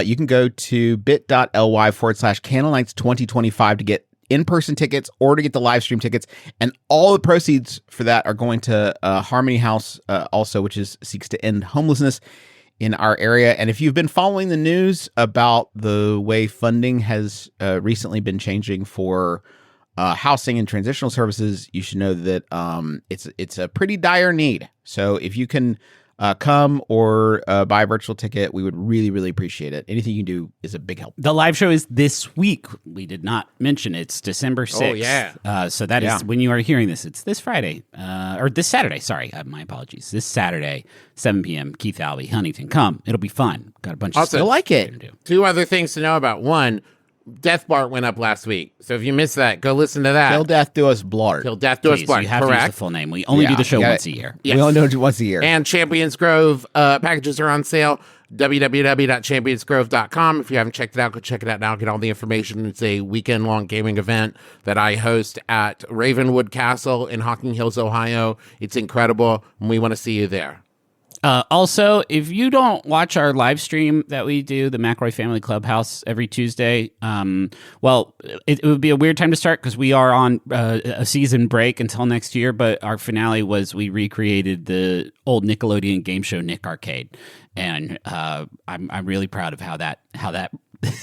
You can go to bit.ly/Candle Nights 2025 to get in-person tickets or to get the live stream tickets. And all the proceeds for that are going to Harmony House also, which seeks to end homelessness in our area. And if you've been following the news about the way funding has recently been changing for housing and transitional services, you should know that it's a pretty dire need. So if you can come or buy a virtual ticket, we would really, really appreciate it. Anything you can do is a big help. The live show is this week. We did not mention it's December 6th. Oh, yeah. So that is when you are hearing this. It's this Friday, or this Saturday. Sorry, my apologies. This Saturday, 7 p.m. Keith Albee, Huntington. Come. It'll be fun. Got a bunch of Also, stuff. I like it. we're gonna do. 2 other things to know about. 1, Death Bart went up last week. So if you missed that, go listen to that. Till death do us blart. Till Death Do Us Please, Part. you have to use the Correct. full name. We only do the show you got once it. a year. We only do it once a year. And Champions Grove packages are on sale. www.championsgrove.com. If you haven't checked it out, go check it out now. Get all the information. It's a weekend-long gaming event that I host at Ravenwood Castle in Hocking Hills, Ohio. It's incredible, and we want to see you there. Also, if you don't watch our live stream that we do, the McElroy Family Clubhouse every Tuesday, well, it would be a weird time to start because we are on a season break until next year. But our finale was we recreated the old Nickelodeon game show Nick Arcade, and I'm really proud of how that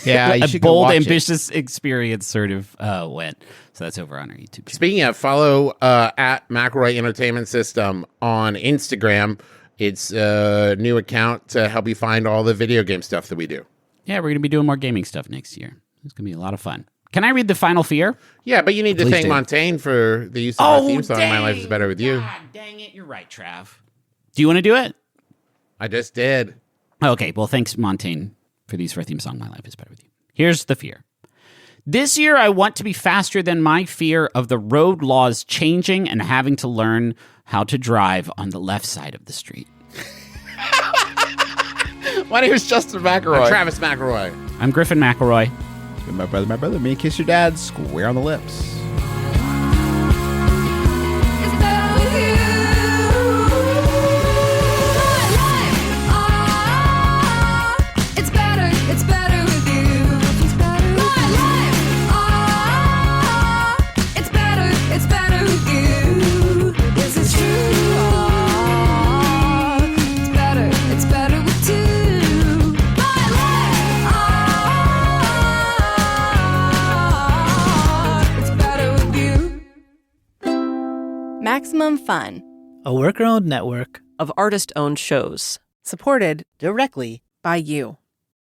Yeah, you a should go bold, watch it. ambitious experience sort of went. So that's over on our YouTube channel. Speaking of, follow at McElroy Entertainment System on Instagram. It's a new account to help you find all the video game stuff that we do. Yeah, we're going to be doing more gaming stuff next year. It's going to be a lot of fun. Can I read the final fear? Yeah, but you need to Please thank do. Montaigne for the use of our theme song, My Life is Better With You. God dang it. You're right, Trav. Do you want to do it? I just did. Okay, well, thanks, Montaigne, for the use of our theme song, My Life is Better With You. Here's the fear. This year, I want to be faster than my fear of the road laws changing and having to learn how to drive on the left side of the street. My name is Justin McElroy. I'm Travis McElroy. I'm Griffin McElroy. My brother. Me kiss your dad square on the lips. It's better with you. My life, it's better with you. My life, it's better with you. This is true. It's better with two. My life, it's better with you. Maximum Fun. A worker-owned network of artist-owned shows. supported directly by you.